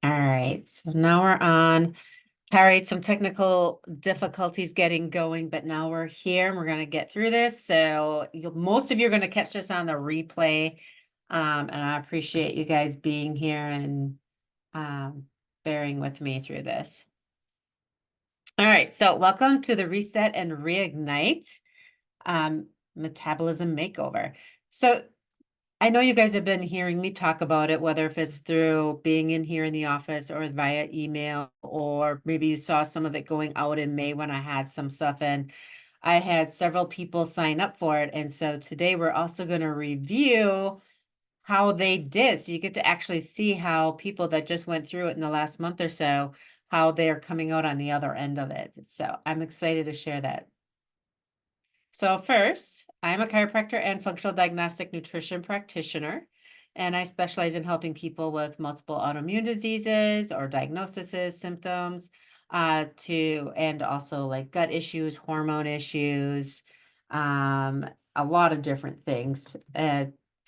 All right, so now we're on. Sorry, some technical difficulties getting going, but now we're here and we're going to get through this. So most of you are going to catch this on the replay. And I appreciate you guys being here and bearing with me through this. All right, so welcome to the Reset and Reignite Metabolism Makeover. So I know you guys have been hearing me talk about it, whether if it's through being in here in the office or via email, or maybe you saw some of it going out in May when I had some stuff in. I had several people sign up for it. And so today we're also going to review how they did. So you get to actually see how people that just went through it in the last month or so, how they're coming out on the other end of it. So I'm excited to share that. So first, I'm a chiropractor and functional diagnostic nutrition practitioner, and I specialize in helping people with multiple autoimmune diseases or diagnoses, symptoms, and also like gut issues, hormone issues, a lot of different things,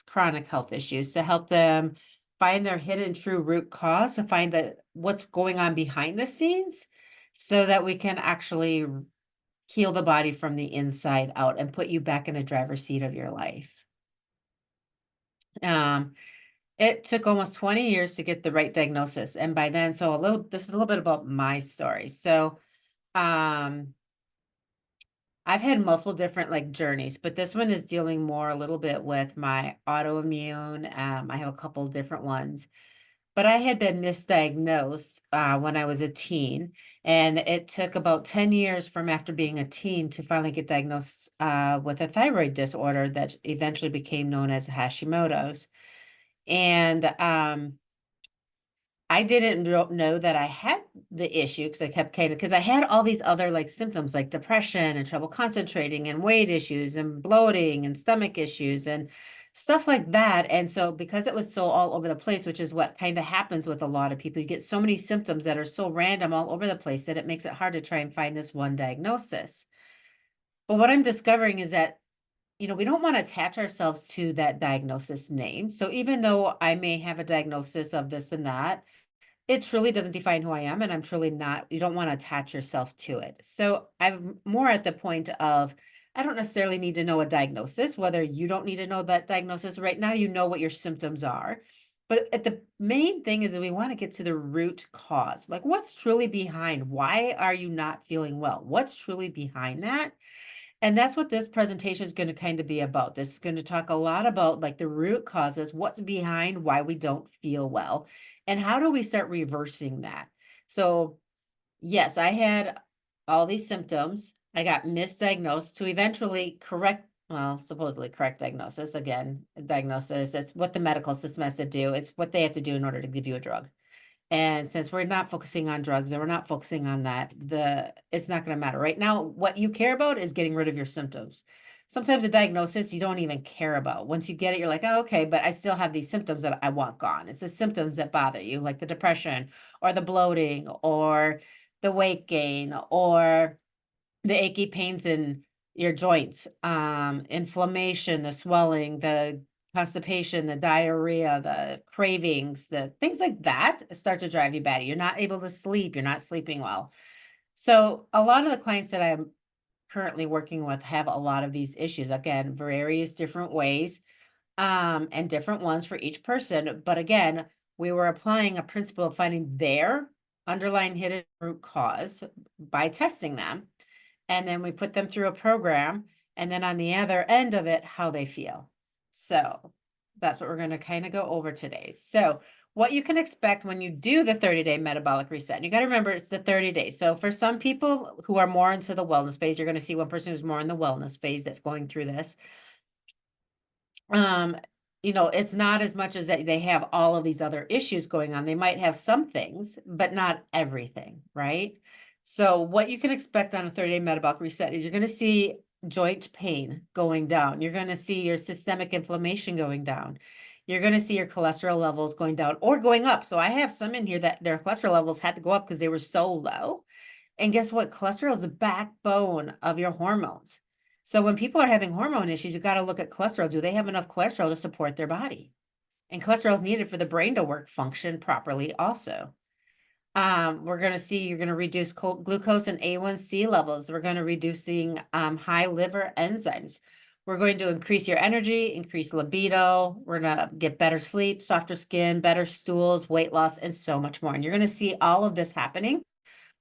chronic health issues to help them find their hidden true root cause, to find that what's going on behind the scenes so that we can actually heal the body from the inside out and put you back in the driver's seat of your life. It took almost 20 years to get the right diagnosis. And by then, this is a little bit about my story. So, I've had multiple different like journeys, but this one is dealing more a little bit with my autoimmune. I have a couple different ones. But I had been misdiagnosed when I was a teen, and it took about 10 years from after being a teen to finally get diagnosed with a thyroid disorder that eventually became known as Hashimoto's. And I didn't know that I had the issue because I kept because I had all these other like symptoms like depression and trouble concentrating and weight issues and bloating and stomach issues and stuff like that. And so because it was so all over the place, which is what kind of happens with a lot of people, you get so many symptoms that are so random all over the place that it makes it hard to try and find this one diagnosis. But what I'm discovering is that we don't want to attach ourselves to that diagnosis name. So even though I may have a diagnosis of this and that, it truly doesn't define who I am, and I'm truly not, you don't want to attach yourself to it. So I'm more at the point of, I don't necessarily need to know a diagnosis, whether you don't need to know that diagnosis right now, you know what your symptoms are. But the main thing is that we want to get to the root cause. Like, what's truly behind? Why are you not feeling well? What's truly behind that? And that's what this presentation is going to kind of be about. This is going to talk a lot about like the root causes, what's behind why we don't feel well, and how do we start reversing that? So, yes, I had all these symptoms. I got misdiagnosed to eventually correct, well, supposedly correct diagnosis. Again, diagnosis, it's what the medical system has to do. It's what they have to do in order to give you a drug. And since we're not focusing on drugs and we're not focusing on that, it's not going to matter. Right now, what you care about is getting rid of your symptoms. Sometimes a diagnosis you don't even care about. Once you get it, you're like, oh, okay, but I still have these symptoms that I want gone. It's the symptoms that bother you, like the depression or the bloating or the weight gain or the achy pains in your joints, inflammation, the swelling, the constipation, the diarrhea, the cravings, the things like that start to drive you batty. You're not able to sleep. You're not sleeping well. So a lot of the clients that I'm currently working with have a lot of these issues. Again, various different ways, and different ones for each person. But again, we were applying a principle of finding their underlying hidden root cause by testing them. And then we put them through a program. And then on the other end of it, how they feel. So that's what we're going to kind of go over today. So what you can expect when you do the 30-day metabolic reset. And you got to remember it's the 30 days. So for some people who are more into the wellness phase, you're going to see one person who's more in the wellness phase that's going through this. It's not as much as that they have all of these other issues going on. They might have some things, but not everything, right? So what you can expect on a 30-day metabolic reset is you're going to see joint pain going down. You're going to see your systemic inflammation going down. You're going to see your cholesterol levels going down or going up. So I have some in here that their cholesterol levels had to go up because they were so low. And guess what? Cholesterol is the backbone of your hormones. So when people are having hormone issues, you got to look at cholesterol. Do they have enough cholesterol to support their body? And cholesterol is needed for the brain to function properly also. We're going to see you're going to reduce glucose and A1C levels. We're going to reducing high liver enzymes. We're going to increase your energy, increase libido. We're going to get better sleep, softer skin, better stools, weight loss, and so much more. And you're going to see all of this happening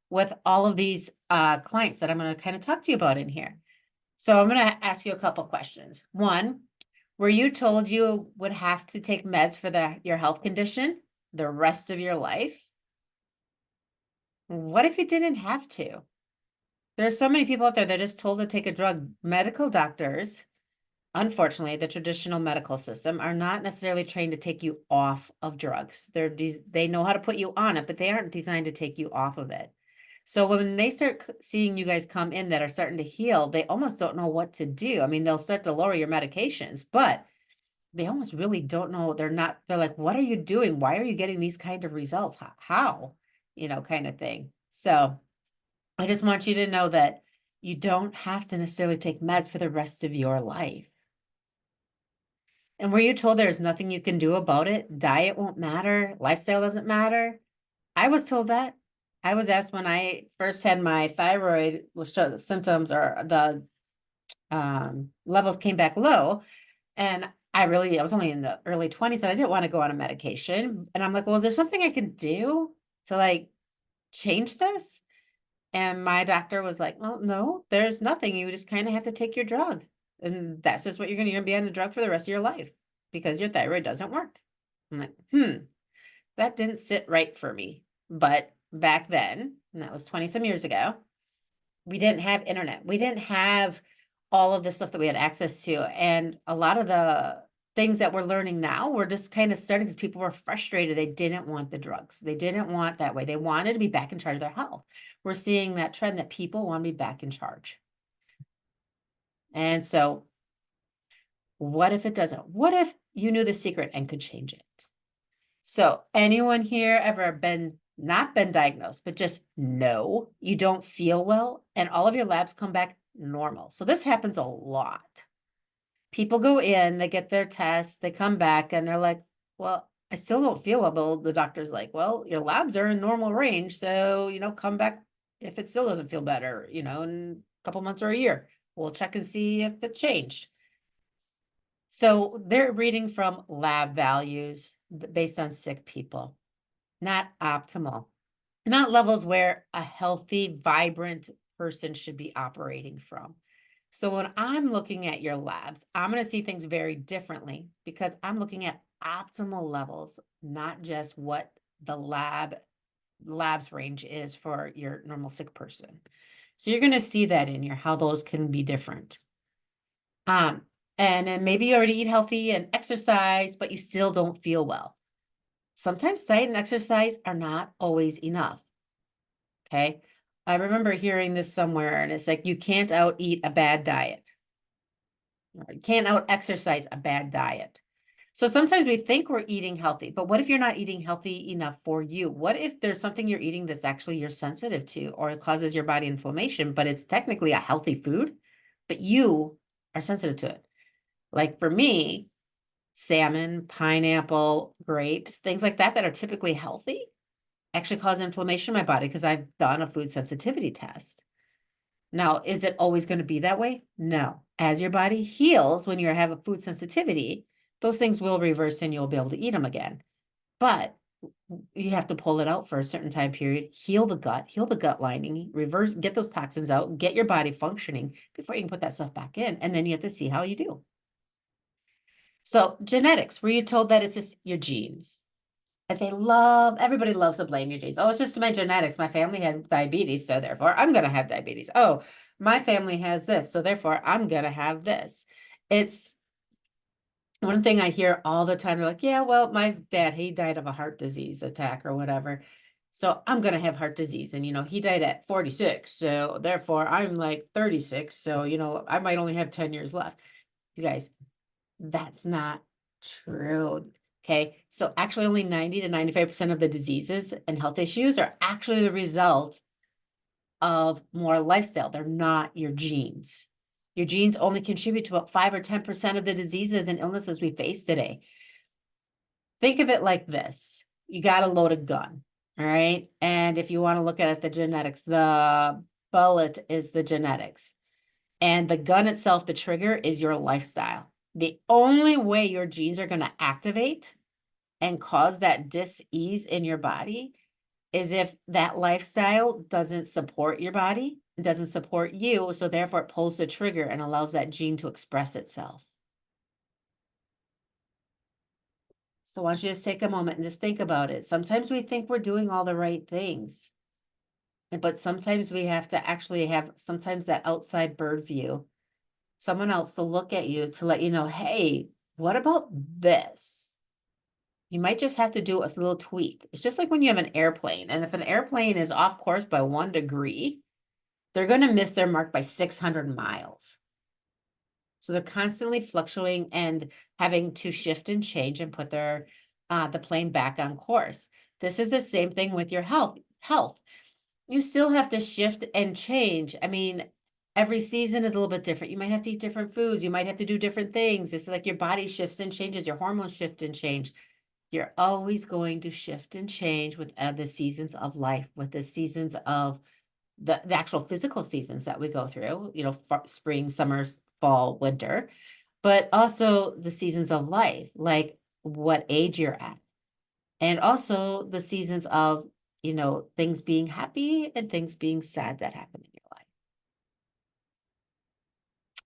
with all of these clients that I'm going to kind of talk to you about in here. So I'm going to ask you a couple questions. One, were you told you would have to take meds for your health condition the rest of your life? What if you didn't have to? There's so many people out there that are just told to take a drug. Medical doctors, unfortunately, the traditional medical system are not necessarily trained to take you off of drugs. They know how to put you on it, but they aren't designed to take you off of it. So when they start seeing you guys come in that are starting to heal, they almost don't know what to do. I mean, they'll start to lower your medications, but they almost really don't know. They're like, what are you doing? Why are you getting these kind of results? How? Kind of thing. So I just want you to know that you don't have to necessarily take meds for the rest of your life. And were you told there's nothing you can do about it? Diet won't matter. Lifestyle doesn't matter. I was told that. I was asked when I first had my thyroid, which showed the symptoms or the levels came back low. And I was only in the early 20s and I didn't want to go on a medication. And I'm like, well, is there something I can do to like change this? And my doctor was like, well, no, there's nothing. You just kind of have to take your drug. And that's just what you're going to be on the drug for the rest of your life because your thyroid doesn't work. I'm like, that didn't sit right for me. But back then, and that was 20 some years ago, we didn't have internet. We didn't have all of the stuff that we had access to. And a lot of the things that we're learning now, we're just kind of starting because people were frustrated. They didn't want the drugs. They didn't want that way. They wanted to be back in charge of their health. We're seeing that trend that people want to be back in charge. And so what if it doesn't? What if you knew the secret and could change it? So anyone here ever not been diagnosed, but just know you don't feel well and all of your labs come back normal. So this happens a lot. People go in, they get their tests, they come back and they're like, well, I still don't feel well. But the doctor's like, well, your labs are in normal range. So, come back if it still doesn't feel better, in a couple months or a year. We'll check and see if it changed. So they're reading from lab values based on sick people, not optimal, not levels where a healthy, vibrant person should be operating from. So when I'm looking at your labs, I'm going to see things very differently because I'm looking at optimal levels, not just what the labs range is for your normal sick person. So you're going to see that in here, how those can be different. And then maybe you already eat healthy and exercise, but you still don't feel well. Sometimes diet and exercise are not always enough. Okay. I remember hearing this somewhere and it's like, you can't out eat a bad diet. You can't out exercise a bad diet. So sometimes we think we're eating healthy, but what if you're not eating healthy enough for you? What if there's something you're eating that's actually you're sensitive to or it causes your body inflammation, but it's technically a healthy food, but you are sensitive to it? Like for me, salmon, pineapple, grapes, things like that are typically healthy actually cause inflammation in my body because I've done a food sensitivity test. Now, is it always going to be that way? No. As your body heals when you have a food sensitivity, those things will reverse and you'll be able to eat them again. But you have to pull it out for a certain time period, heal the gut lining, reverse, get those toxins out, get your body functioning before you can put that stuff back in. And then you have to see how you do. So genetics, were you told that it's just your genes? And everybody loves to blame your genes. Oh, it's just my genetics. My family had diabetes, so therefore I'm going to have diabetes. Oh, my family has this, so therefore I'm going to have this. It's one thing I hear all the time. They're like, yeah, well, my dad, he died of a heart disease attack or whatever. So I'm going to have heart disease. And, he died at 46. So therefore I'm like 36. So, I might only have 10 years left. You guys, that's not true. Okay. So actually only 90 to 95% of the diseases and health issues are actually the result of more lifestyle. They're not your genes. Your genes only contribute to about 5 or 10% of the diseases and illnesses we face today. Think of it like this. You got a loaded gun. All right. And if you want to look at it, the genetics, the bullet is the genetics. And the gun itself, the trigger, is your lifestyle. The only way your genes are going to activate and cause that dis-ease in your body is if that lifestyle doesn't support your body, doesn't support you, so therefore it pulls the trigger and allows that gene to express itself. So I want you to just take a moment and just think about it. Sometimes we think we're doing all the right things, but sometimes we have to actually have sometimes that outside bird view, someone else to look at you to let you know, hey, what about this? You might just have to do a little tweak. It's just like when you have an airplane, and if an airplane is off course by 1 degree, they're going to miss their mark by 600 miles. So they're constantly fluctuating and having to shift and change and put their the plane back on course. This is the same thing with your health. You still have to shift and change. I mean, every season is a little bit different. You might have to eat different foods. You might have to do different things. It's like your body shifts and changes, your hormones shift and change. You're always going to shift and change with the seasons of life, with the seasons of the actual physical seasons that we go through, you know, spring, summer, fall, winter, but also the seasons of life, like what age you're at. And also the seasons of, you know, things being happy and things being sad that happen in your life.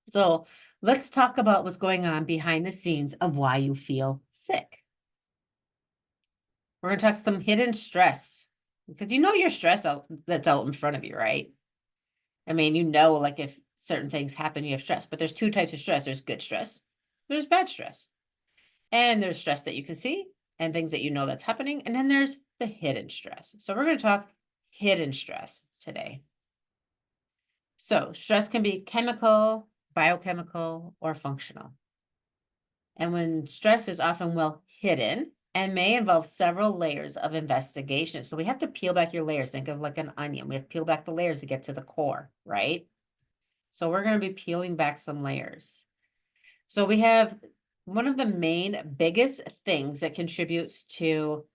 So let's talk about what's going on behind the scenes of why you feel sick. We're going to talk some hidden stress because you know your stress that's out in front of you, right? I mean, you know, like if certain things happen, you have stress, but there's two types of stress. There's good stress, there's bad stress, and there's stress that you can see and things that you know that's happening. And then there's the hidden stress. So we're going to talk hidden stress today. So stress can be chemical, biochemical, or functional. And when stress is often well hidden and may involve several layers of investigation. So we have to peel back your layers. Think of like an onion. We have to peel back the layers to get to the core, right? So we're going to be peeling back some layers. So we have one of the main biggest things that contributes to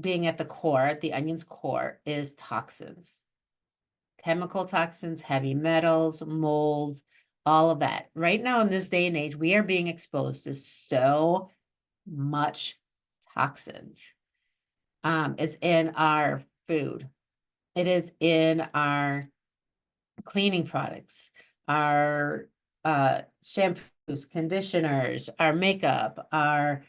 being at the core, the onion's core, is toxins. Chemical toxins, heavy metals, molds, all of that. Right now in this day and age, we are being exposed to so much toxins. It's in our food. It is in our cleaning products, our shampoos, conditioners, our makeup, our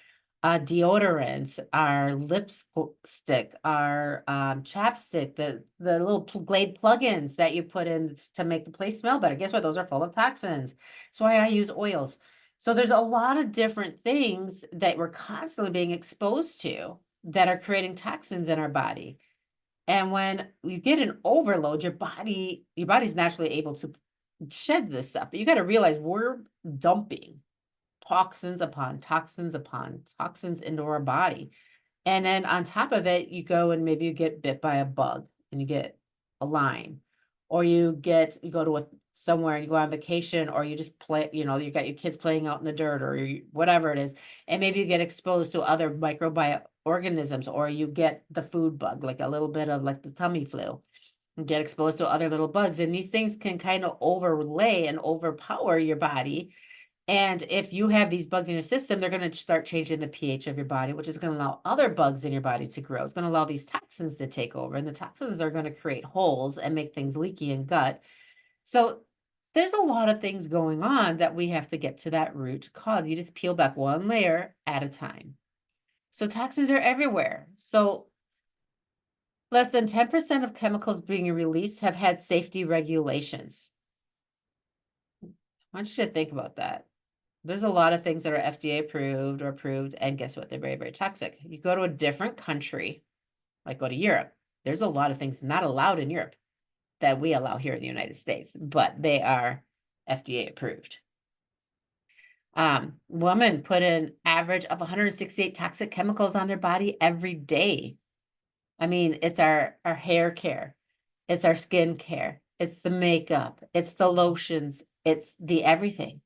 deodorants, our lipstick, our chapstick, the little Glade plugins that you put in to make the place smell better. Guess what? Those are full of toxins. That's why I use oils. So there's a lot of different things that we're constantly being exposed to that are creating toxins in our body. And when you get an overload, your body's naturally able to shed this stuff. But you got to realize we're dumping toxins upon toxins into our body. And then on top of it, you go and maybe you get bit by a bug and you get a Lyme, or you go to somewhere and you go on vacation, or you just play, you know, you got your kids playing out in the dirt or whatever it is. And maybe you get exposed to other microorganisms, or you get the food bug, like a little bit of like the tummy flu, and get exposed to other little bugs. And these things can kind of overlay and overpower your body. And if you have these bugs in your system, they're going to start changing the pH of your body, which is going to allow other bugs in your body to grow. It's going to allow these toxins to take over, and the toxins are going to create holes and make things leaky in gut. So there's a lot of things going on that we have to get to that root cause. You just peel back one layer at a time. So toxins are everywhere. So less than 10% of chemicals being released have had safety regulations. I want you to think about that. There's a lot of things that are FDA approved or approved, and guess what? They're very, very toxic. You go to a different country, like go to Europe, there's a lot of things not allowed in Europe that we allow here in the United States, but they are FDA approved. Women put an average of 168 toxic chemicals on their body every day. I mean, it's our hair care, it's our skin care, it's the makeup, it's the lotions, it's the everything.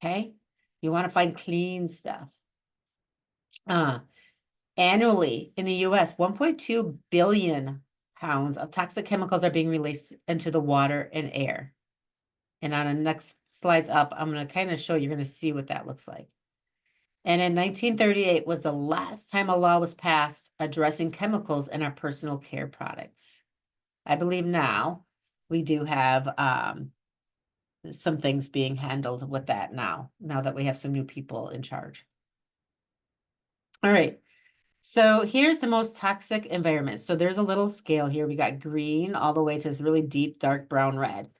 Okay? You want to find clean stuff. Annually in the US, 1.2 billion pounds of toxic chemicals are being released into the water and air. And on the next slides up, I'm going to kind of show you're going to see what that looks like. And in 1938 was the last time a law was passed addressing chemicals in our personal care products. I believe now we do have some things being handled with that now that we have some new people in charge. All right. So here's the most toxic environment. So there's a little scale here. We got green all the way to this really deep, dark brown red.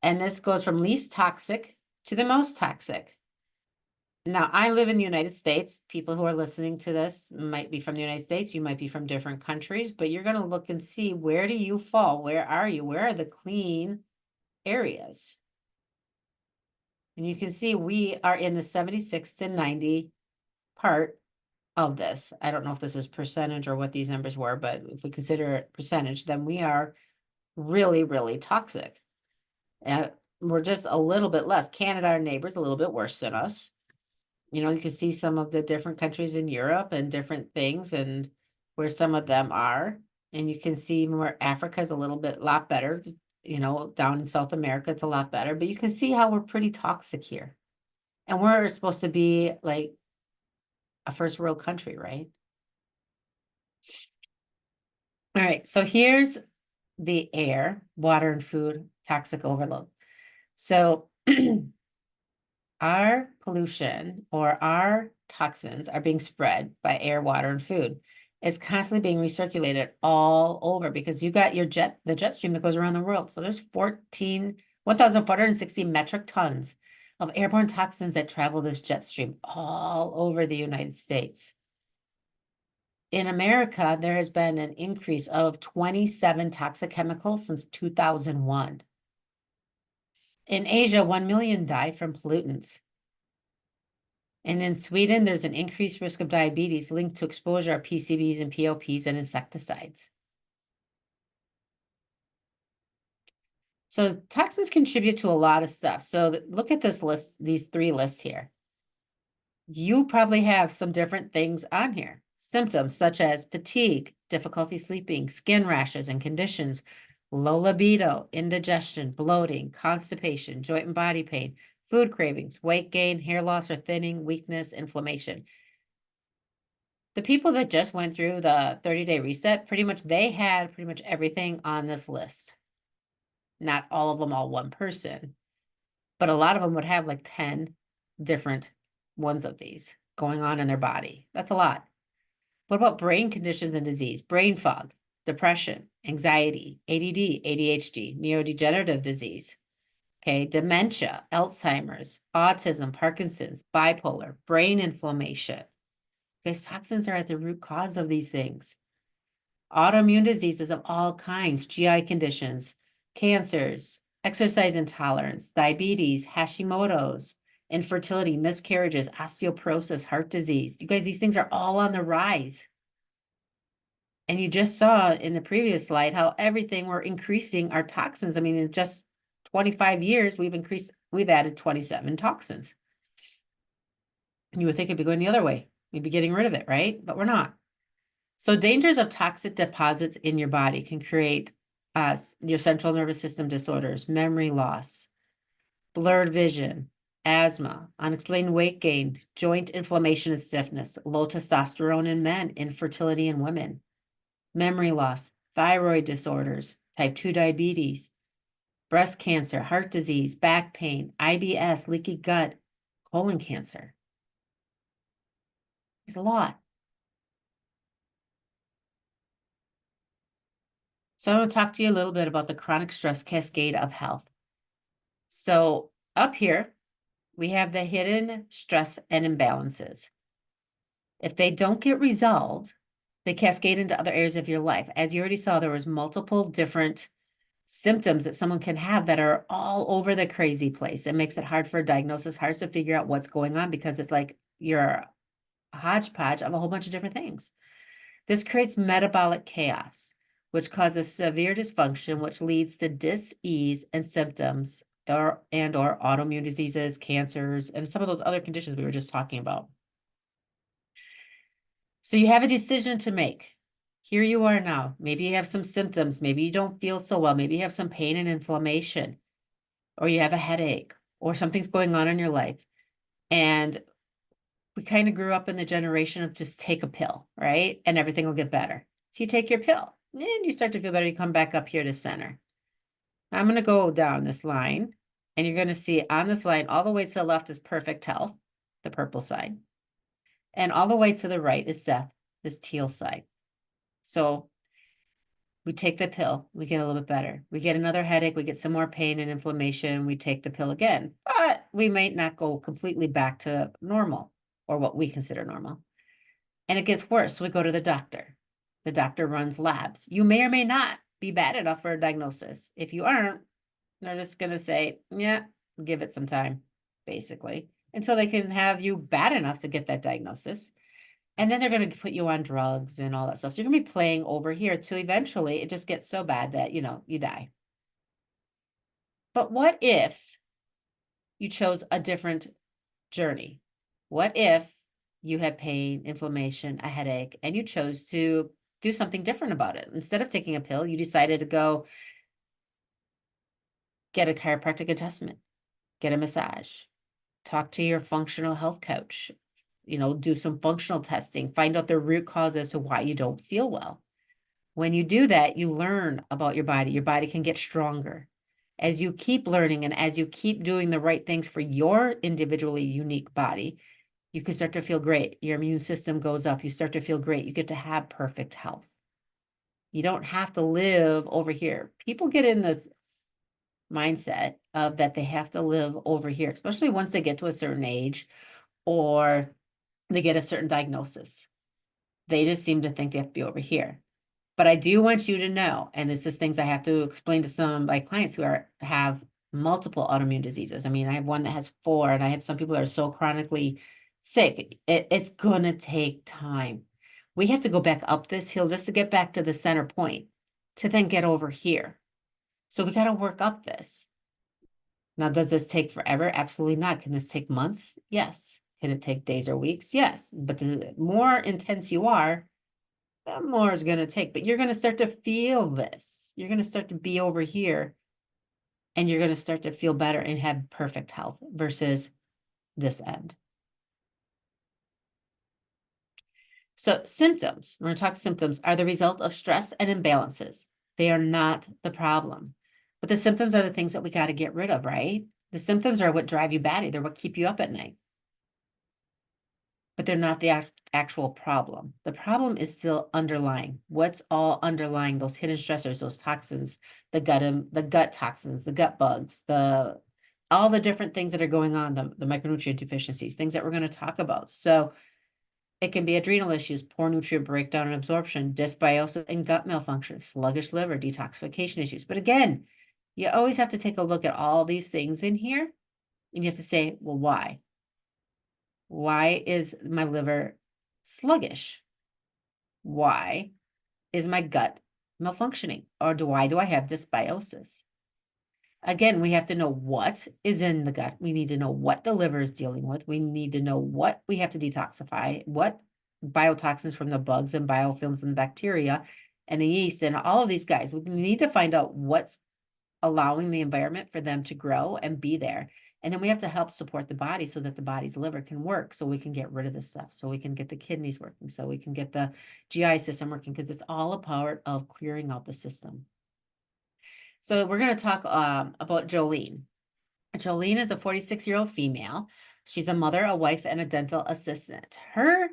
And this goes from least toxic to the most toxic. Now, I live in the United States. People who are listening to this might be from the United States. You might be from different countries, but you're going to look and see, where do you fall? Where are you? Where are the clean areas? And you can see we are in the 76 to 90 part of this. I don't know if this is percentage or what these numbers were, but if we consider it percentage, then we are really, really toxic. And we're just a little bit less. Canada, our neighbors, a little bit worse than us. You know, you can see some of the different countries in Europe and different things and where some of them are. And you can see where Africa is a lot better. You know, down in South America, it's a lot better. But you can see how we're pretty toxic here. And we're supposed to be like a first world country, right? All right, so here's the air, water, and food toxic overload. So our pollution or our toxins are being spread by air, water, and food. It's constantly being recirculated all over because you got the jet stream that goes around the world. So there's 1,460 metric tons of airborne toxins that travel this jet stream all over the United States. In America, there has been an increase of 27 toxic chemicals since 2001. In Asia, 1 million die from pollutants. And in Sweden, there's an increased risk of diabetes linked to exposure of PCBs and POPs and insecticides. So toxins contribute to a lot of stuff. So look at this list, these three lists here. You probably have some different things on here. Symptoms such as fatigue, difficulty sleeping, skin rashes and conditions, low libido, indigestion, bloating, constipation, joint and body pain, food cravings, weight gain, hair loss or thinning, weakness, inflammation. The people that just went through the 30-day reset, they had pretty much everything on this list. Not all of them, all one person, but a lot of them would have like 10 different ones of these going on in their body. That's a lot. What about brain conditions and disease? Brain fog, depression, anxiety, ADD, ADHD, neurodegenerative disease, okay, dementia, Alzheimer's, autism, Parkinson's, bipolar, brain inflammation. Because toxins are at the root cause of these things. Autoimmune diseases of all kinds, GI conditions, cancers, exercise intolerance, diabetes, Hashimoto's, infertility, miscarriages, osteoporosis, heart disease. You guys, these things are all on the rise. And you just saw in the previous slide how we're increasing our toxins. I mean, in just 25 years, we've added 27 toxins. You would think it'd be going the other way. We'd be getting rid of it, right? But we're not. So dangers of toxic deposits in your body can create your central nervous system disorders, memory loss, blurred vision, asthma, unexplained weight gain, joint inflammation and stiffness, low testosterone in men, infertility in women, memory loss, thyroid disorders, type 2 diabetes, breast cancer, heart disease, back pain, IBS, leaky gut, colon cancer. There's a lot. So I want to talk to you a little bit about the chronic stress cascade of health. So up here, we have the hidden stress and imbalances. If they don't get resolved, they cascade into other areas of your life. As you already saw, there was multiple different symptoms that someone can have that are all over the crazy place. It makes it hard for a diagnosis, hard to figure out what's going on because it's like you're a hodgepodge of a whole bunch of different things. This creates metabolic chaos, which causes severe dysfunction, which leads to dis-ease and symptoms or autoimmune diseases, cancers, and some of those other conditions we were just talking about. So you have a decision to make. Here you are now. Maybe you have some symptoms. Maybe you don't feel so well. Maybe you have some pain and inflammation, or you have a headache, or something's going on in your life. And we kind of grew up in the generation of just take a pill, right? And everything will get better. So you take your pill and you start to feel better. You come back up here to center. I'm going to go down this line, and you're going to see on this line, all the way to the left is perfect health, the purple side. And all the way to the right is death, this teal side. So we take the pill, we get a little bit better. We get another headache, we get some more pain and inflammation, we take the pill again, but we might not go completely back to normal, or what we consider normal. And it gets worse, so we go to the doctor. The doctor runs labs. You may or may not be bad enough for a diagnosis. If you aren't, they're just going to say, yeah, give it some time, basically, until they can have you bad enough to get that diagnosis. And then they're going to put you on drugs and all that stuff. So you're going to be playing over here till eventually it just gets so bad that, you die. But what if you chose a different journey? What if you had pain, inflammation, a headache, and you chose to do something different about it? Instead of taking a pill, you decided to go get a chiropractic adjustment, get a massage, talk to your functional health coach, do some functional testing, find out the root cause as to why you don't feel well. When you do that, you learn about your body. Your body can get stronger. As you keep learning and as you keep doing the right things for your individually unique body, you can start to feel great. Your immune system goes up. You start to feel great. You get to have perfect health. You don't have to live over here. People get in this mindset of that they have to live over here, especially once they get to a certain age or they get a certain diagnosis. They just seem to think they have to be over here. But I do want you to know, and this is things I have to explain to some of my clients who have multiple autoimmune diseases. I mean, I have one that has 4, and I have some people that are so chronically sick. It's going to take time. We have to go back up this hill just to get back to the center point, to then get over here. So we got to work up this. Now, does this take forever? Absolutely not. Can this take months? Yes. Can it take days or weeks? Yes. But the more intense you are, the more it's going to take. But you're going to start to feel this. You're going to start to be over here, and you're going to start to feel better and have perfect health versus this end. So symptoms, we're going to talk symptoms, are the result of stress and imbalances. They are not the problem. But the symptoms are the things that we got to get rid of, right? The symptoms are what drive you batty. They're what keep you up at night. But they're not the actual problem. The problem is still underlying. What's all underlying those hidden stressors, those toxins, the gut toxins, the gut bugs, all the different things that are going on, the micronutrient deficiencies, things that we're going to talk about. So it can be adrenal issues, poor nutrient breakdown and absorption, dysbiosis and gut malfunction, sluggish liver, detoxification issues. But again, you always have to take a look at all these things in here, and you have to say, well, why? Why is my liver sluggish? Why is my gut malfunctioning? Or why do I have dysbiosis? Again, we have to know what is in the gut. We need to know what the liver is dealing with. We need to know what we have to detoxify, what biotoxins from the bugs and biofilms and bacteria and the yeast and all of these guys. We need to find out what's allowing the environment for them to grow and be there. And then we have to help support the body so that the body's liver can work, so we can get rid of this stuff, so we can get the kidneys working, so we can get the GI system working, because it's all a part of clearing out the system. So we're going to talk about Jolene. Jolene is a 46-year-old female. She's a mother, a wife, and a dental assistant. Her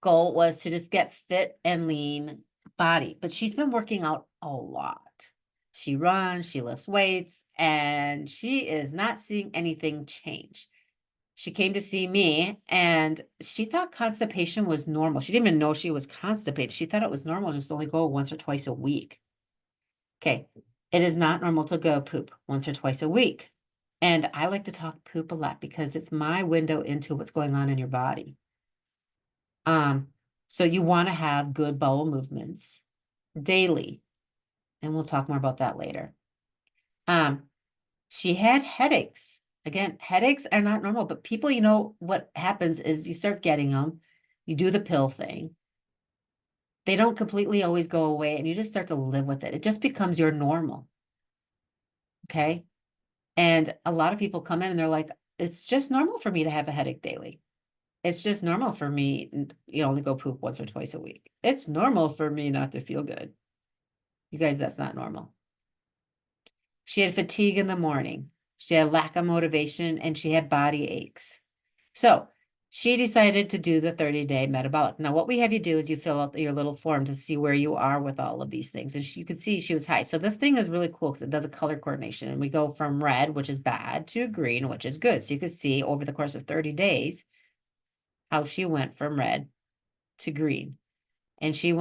goal was to just get fit and lean body, but she's been working out a lot. She runs, she lifts weights, and she is not seeing anything change. She came to see me, and she thought constipation was normal. She didn't even know she was constipated. She thought it was normal just to only go once or twice a week. Okay, it is not normal to go poop once or twice a week. And I like to talk poop a lot because it's my window into what's going on in your body. So you want to have good bowel movements daily. And we'll talk more about that later. She had headaches. Again, headaches are not normal, but people, what happens is you start getting them, you do the pill thing, They don't completely always go away, and you just start to live with it. It just becomes your normal. Okay. And a lot of people come in and they're like, it's just normal for me to have a headache daily. It's just normal for me. You only go poop once or twice a week. It's normal for me not to feel good. You guys, that's not normal. She had fatigue in the morning. She had lack of motivation and she had body aches. So she decided to do the 30-day metabolic. Now, what we have you do is you fill out your little form to see where you are with all of these things. And you could see she was high. So this thing is really cool because it does a color coordination. And we go from red, which is bad, to green, which is good. So you could see over the course of 30 days how she went from red to green. And she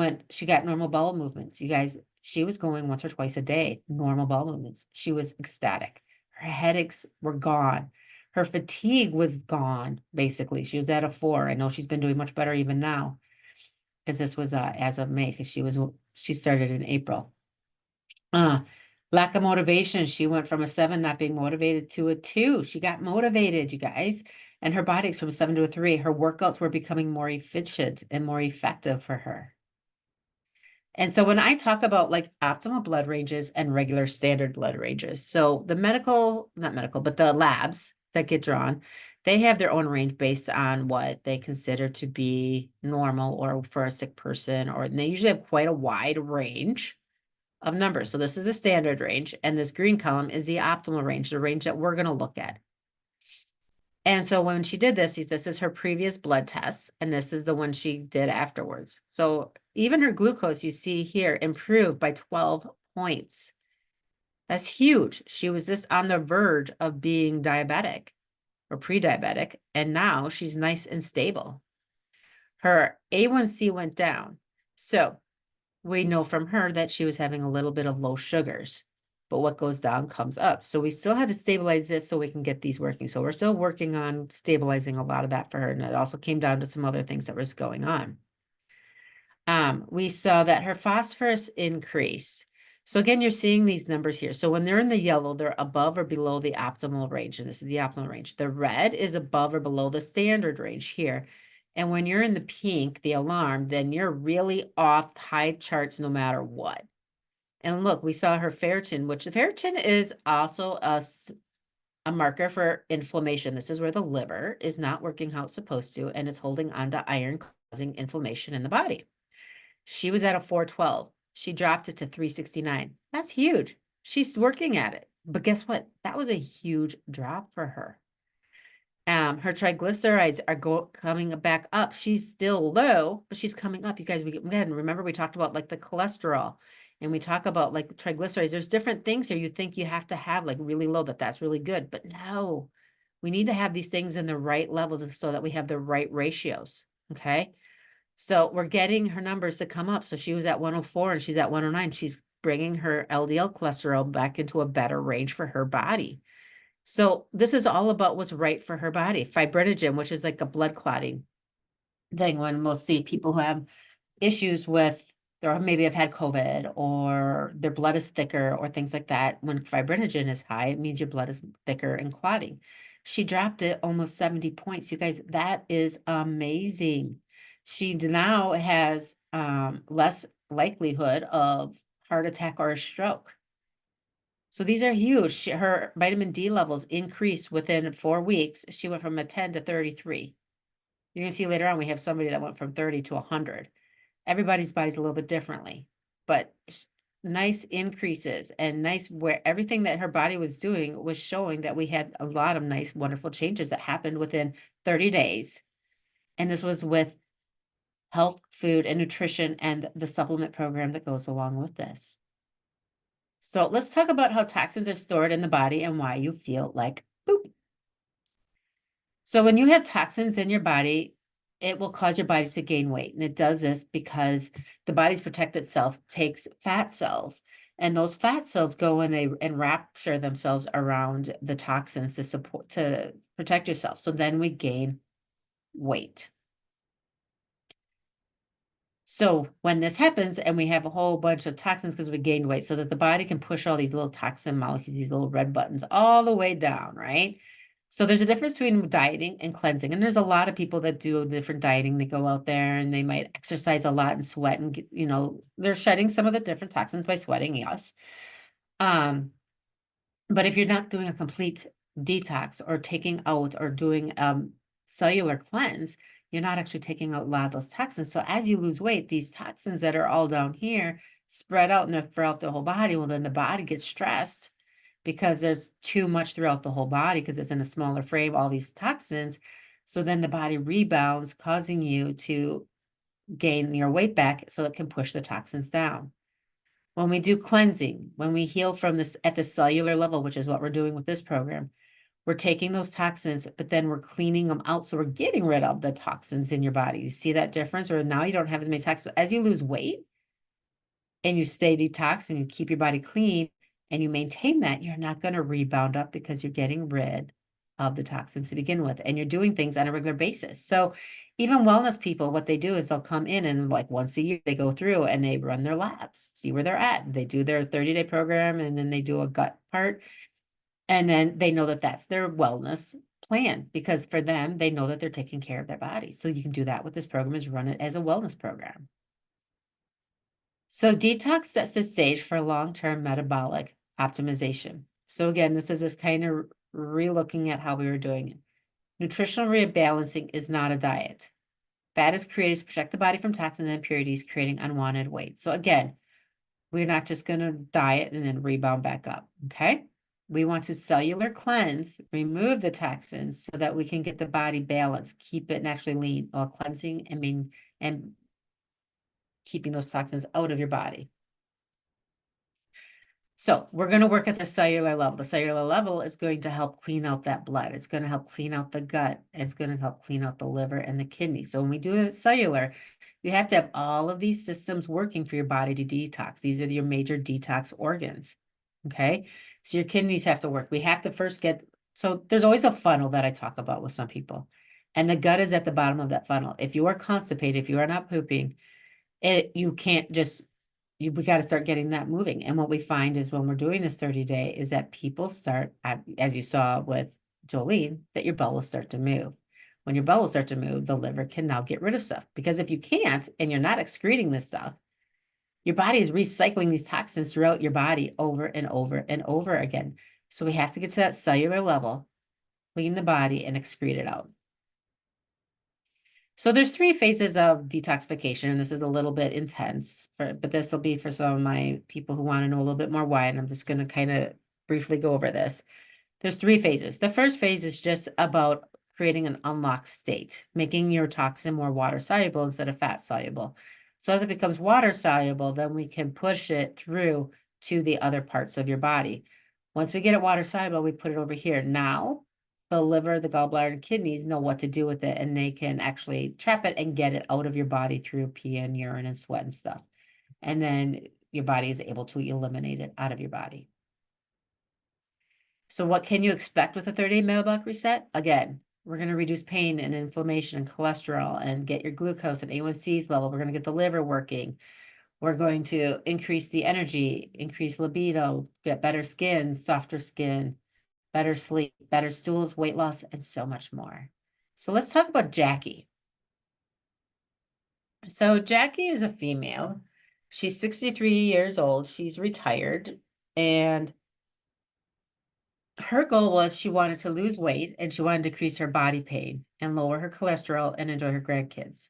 got normal bowel movements. You guys, she was going once or twice a day, normal bowel movements. She was ecstatic. Her headaches were gone. Her fatigue was gone, basically. She was at a 4. I know she's been doing much better even now because this was as of May because she started in April. Uh, Lack of motivation. She went from a 7 not being motivated to a 2. She got motivated, you guys. And her body's from a 7 to a 3. Her workouts were becoming more efficient and more effective for her. And so when I talk about like optimal blood ranges and regular standard blood ranges, so the not medical, but the labs that get drawn, they have their own range based on what they consider to be normal or for a sick person, or they usually have quite a wide range of numbers. So this is a standard range, and this green column is the optimal range, the range that we're going to look at. And so when she did this is her previous blood tests, and this is the one she did afterwards. So even her glucose, you see here, improved by 12 points. That's huge. She was just on the verge of being diabetic or pre-diabetic, and now she's nice and stable. Her A1C went down. So we know from her that she was having a little bit of low sugars, but what goes down comes up. So we still had to stabilize this so we can get these working. So we're still working on stabilizing a lot of that for her. And it also came down to some other things that was going on. We saw that her phosphorus increased. So again, you're seeing these numbers here. So when they're in the yellow, they're above or below the optimal range. And this is the optimal range. The red is above or below the standard range here. And when you're in the pink, the alarm, then you're really off high charts no matter what. And look, we saw her ferritin, which the ferritin is also a marker for inflammation. This is where the liver is not working how it's supposed to, and it's holding onto iron, causing inflammation in the body. She was at a 412. She dropped it to 369. That's huge. She's working at it. But guess what? That was a huge drop for her. Her triglycerides are coming back up. She's still low, but she's coming up. You guys, again, remember we talked about like the cholesterol, and we talk about like triglycerides. There's different things here you think you have to have like really low, that's really good. But no, we need to have these things in the right levels so that we have the right ratios. Okay. So we're getting her numbers to come up. So she was at 104 and she's at 109. She's bringing her LDL cholesterol back into a better range for her body. So this is all about what's right for her body. Fibrinogen, which is like a blood clotting thing, when we'll see people who have issues with, or maybe have had COVID, or their blood is thicker or things like that. When fibrinogen is high, it means your blood is thicker and clotting. She dropped it almost 70 points. You guys, that is amazing. She now has less likelihood of heart attack or a stroke. So these are huge. Her vitamin D levels increased within 4 weeks. She went from a 10 to 33. You're going to see later on, we have somebody that went from 30 to 100. Everybody's body's a little bit differently, but nice increases and nice where everything that her body was doing was showing that we had a lot of nice, wonderful changes that happened within 30 days. And this was with health, food, and nutrition and the supplement program that goes along with this. So let's talk about how toxins are stored in the body and why you feel like poop. So when you have toxins in your body, it will cause your body to gain weight. And it does this because the body's protect itself takes fat cells. And those fat cells go in and rapture themselves around the toxins to protect yourself. So then we gain weight. So when this happens and we have a whole bunch of toxins because we gained weight, so that the body can push all these little toxin molecules, these little red buttons all the way down, right? So there's a difference between dieting and cleansing. And there's a lot of people that do different dieting. They go out there and they might exercise a lot and sweat and get, they're shedding some of the different toxins by sweating, yes. Um, but if you're not doing a complete detox or taking out or doing cellular cleanse, you're not actually taking out a lot of those toxins. So as you lose weight, these toxins that are all down here spread out and they're throughout the whole body. Well, then the body gets stressed because there's too much throughout the whole body because it's in a smaller frame, all these toxins. So then the body rebounds, causing you to gain your weight back so it can push the toxins down. When we do cleansing, when we heal from this at the cellular level, which is what we're doing with this program, we're taking those toxins, but then we're cleaning them out. So we're getting rid of the toxins in your body. You see that difference? Or now you don't have as many toxins. As you lose weight and you stay detoxed and you keep your body clean and you maintain that, you're not going to rebound up because you're getting rid of the toxins to begin with. And you're doing things on a regular basis. So even wellness people, what they do is they'll come in and like once a year, they go through and they run their labs, see where they're at. They do their 30-day program and then they do a gut part. And then they know that that's their wellness plan because for them, they know that they're taking care of their body. So you can do that with this program is run it as a wellness program. So detox sets the stage for long-term metabolic optimization. So again, this is this kind of re-looking at how we were doing it. Nutritional rebalancing is not a diet. Fat is created to protect the body from toxins and impurities, creating unwanted weight. So again, we're not just going to diet and then rebound back up, okay? We want to cellular cleanse, remove the toxins so that we can get the body balanced, keep it naturally lean while cleansing and keeping those toxins out of your body. So we're going to work at the cellular level. The cellular level is going to help clean out that blood. It's going to help clean out the gut. It's going to help clean out the liver and the kidney. So when we do it cellular, you have to have all of these systems working for your body to detox. These are your major detox organs. Okay. So your kidneys have to work. We have to first get, so there's always a funnel that I talk about with some people. And the gut is at the bottom of that funnel. If you are constipated, if you are not pooping, you can't just we got to start getting that moving. And what we find is when we're doing this 30-day is that people start, as you saw with Jolene, that your bowels start to move. When your bowels start to move, the liver can now get rid of stuff. Because if you can't, and you're not excreting this stuff, your body is recycling these toxins throughout your body over and over and over again. So we have to get to that cellular level, clean the body, and excrete it out. So there's 3 phases of detoxification, and this is a little bit intense, but this will be for some of my people who want to know a little bit more why, and I'm just going to kind of briefly go over this. There's 3 phases. The first phase is just about creating an unlocked state, making your toxin more water soluble instead of fat soluble. So as it becomes water soluble, then we can push it through to the other parts of your body. Once we get it water soluble, we put it over here. Now, the liver, the gallbladder, and kidneys know what to do with it, and they can actually trap it and get it out of your body through pee and urine and sweat and stuff. And then your body is able to eliminate it out of your body. So what can you expect with a 30-day metabolic reset? Again, we're going to reduce pain and inflammation and cholesterol and get your glucose and A1C's level. We're going to get the liver working. We're going to increase the energy, increase libido, get better skin, softer skin, better sleep, better stools, weight loss, and so much more. So let's talk about Jacque. So Jacque is a female. She's 63 years old. She's retired. And her goal was she wanted to lose weight and she wanted to decrease her body pain and lower her cholesterol and enjoy her grandkids.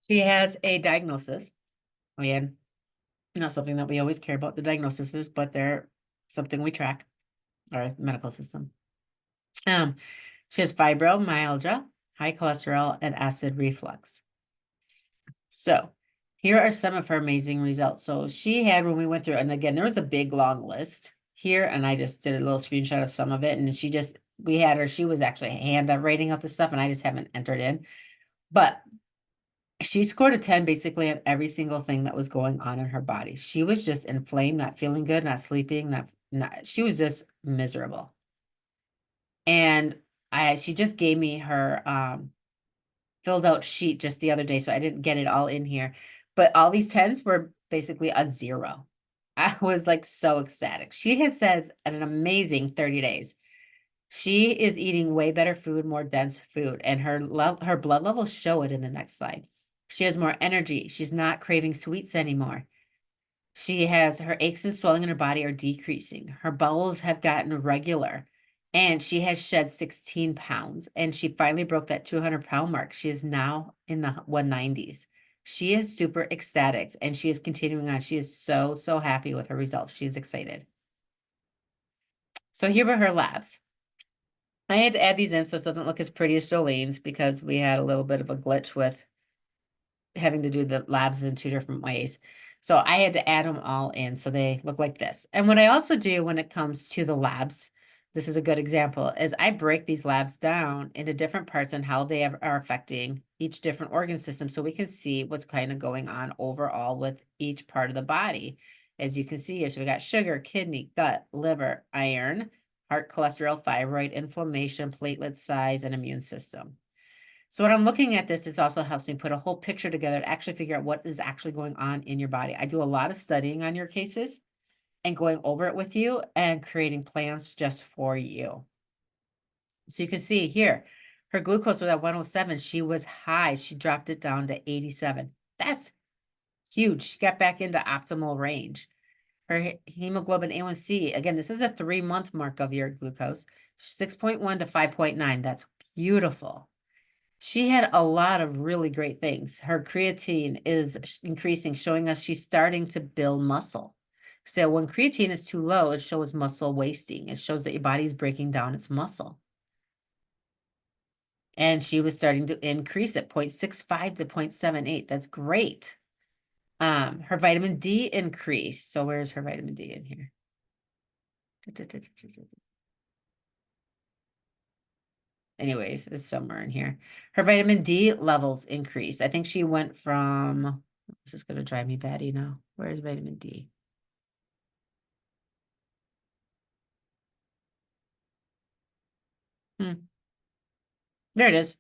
She has a diagnosis. Again, not something that we always care about the diagnoses, but they're something we track, our medical system. She has fibromyalgia, high cholesterol, and acid reflux. So here are some of her amazing results. So she had, when we went through, and again, there was a big long list here, and I just did a little screenshot of some of it, and we had her, she was actually hand writing out the stuff, and I just haven't entered in. But she scored a 10 basically on every single thing that was going on in her body. She was just inflamed, not feeling good, not sleeping, she was just miserable. And she just gave me her filled out sheet just the other day, so I didn't get it all in here. But all these 10s were basically a 0. I was like so ecstatic. She has said an amazing 30 days. She is eating way better food, more dense food, and her blood levels show it in the next slide. She has more energy. She's not craving sweets anymore. She has her aches and swelling in her body are decreasing. Her bowels have gotten regular, and she has shed 16 pounds. And she finally broke that 200-pound mark. She is now in the 190s. She is super ecstatic, and she is continuing on. She is so, so happy with her results. She is excited. So here were her labs. I had to add these in so this doesn't look as pretty as Jolene's because we had a little bit of a glitch with having to do the labs in two different ways. So I had to add them all in so they look like this. And what I also do when it comes to the labs, this is a good example, is I break these labs down into different parts and how they are affecting each different organ system so we can see what's kind of going on overall with each part of the body. As you can see here, so we got sugar, kidney, gut, liver, iron, heart, cholesterol, thyroid, inflammation, platelet size, and immune system. So when I'm looking at this, it also helps me put a whole picture together to actually figure out what is actually going on in your body. I do a lot of studying on your cases and going over it with you and creating plans just for you. So you can see here, her glucose was at 107. She was high. She dropped it down to 87. That's huge. She got back into optimal range. Her hemoglobin A1C, again, this is a 3-month mark of your glucose, 6.1 to 5.9. That's beautiful. She had a lot of really great things. Her creatine is increasing, showing us she's starting to build muscle. So when creatine is too low, it shows muscle wasting. It shows that your body is breaking down its muscle. And she was starting to increase it, 0.65 to 0.78. That's great. Her vitamin D increased. So where's her vitamin D in here? Anyways, it's somewhere in here. Her vitamin D levels increased. I think she went from, this is going to drive me batty now. Where's vitamin D? There it is.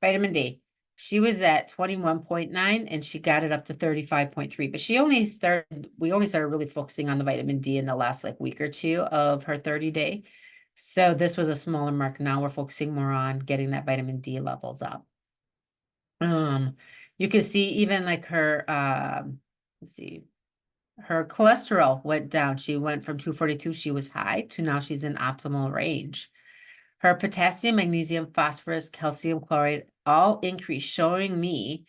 Vitamin D. She was at 21.9 and she got it up to 35.3. But we only started really focusing on the vitamin D in the last like week or two of her 30-day. So this was a smaller mark. Now we're focusing more on getting that vitamin D levels up. You can see even like her, let's see, her cholesterol went down. She went from 242, she was high, to now she's in optimal range. Her potassium, magnesium, phosphorus, calcium chloride all increased, showing me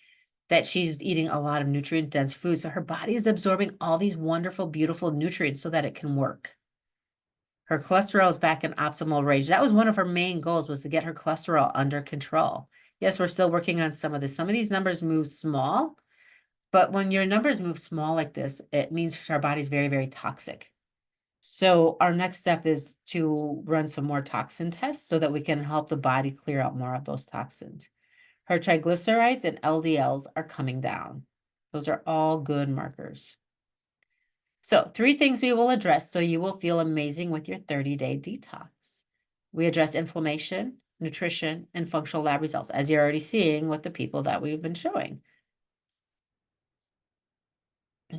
that she's eating a lot of nutrient-dense food. So her body is absorbing all these wonderful, beautiful nutrients so that it can work. Her cholesterol is back in optimal range. That was one of her main goals, was to get her cholesterol under control. Yes, we're still working on some of this. Some of these numbers move small, but when your numbers move small like this, it means our body's very, very toxic. So our next step is to run some more toxin tests so that we can help the body clear out more of those toxins. Her triglycerides and LDLs are coming down. Those are all good markers. So 3 things we will address so you will feel amazing with your 30-day detox. We address inflammation, nutrition, and functional lab results, as you're already seeing with the people that we've been showing.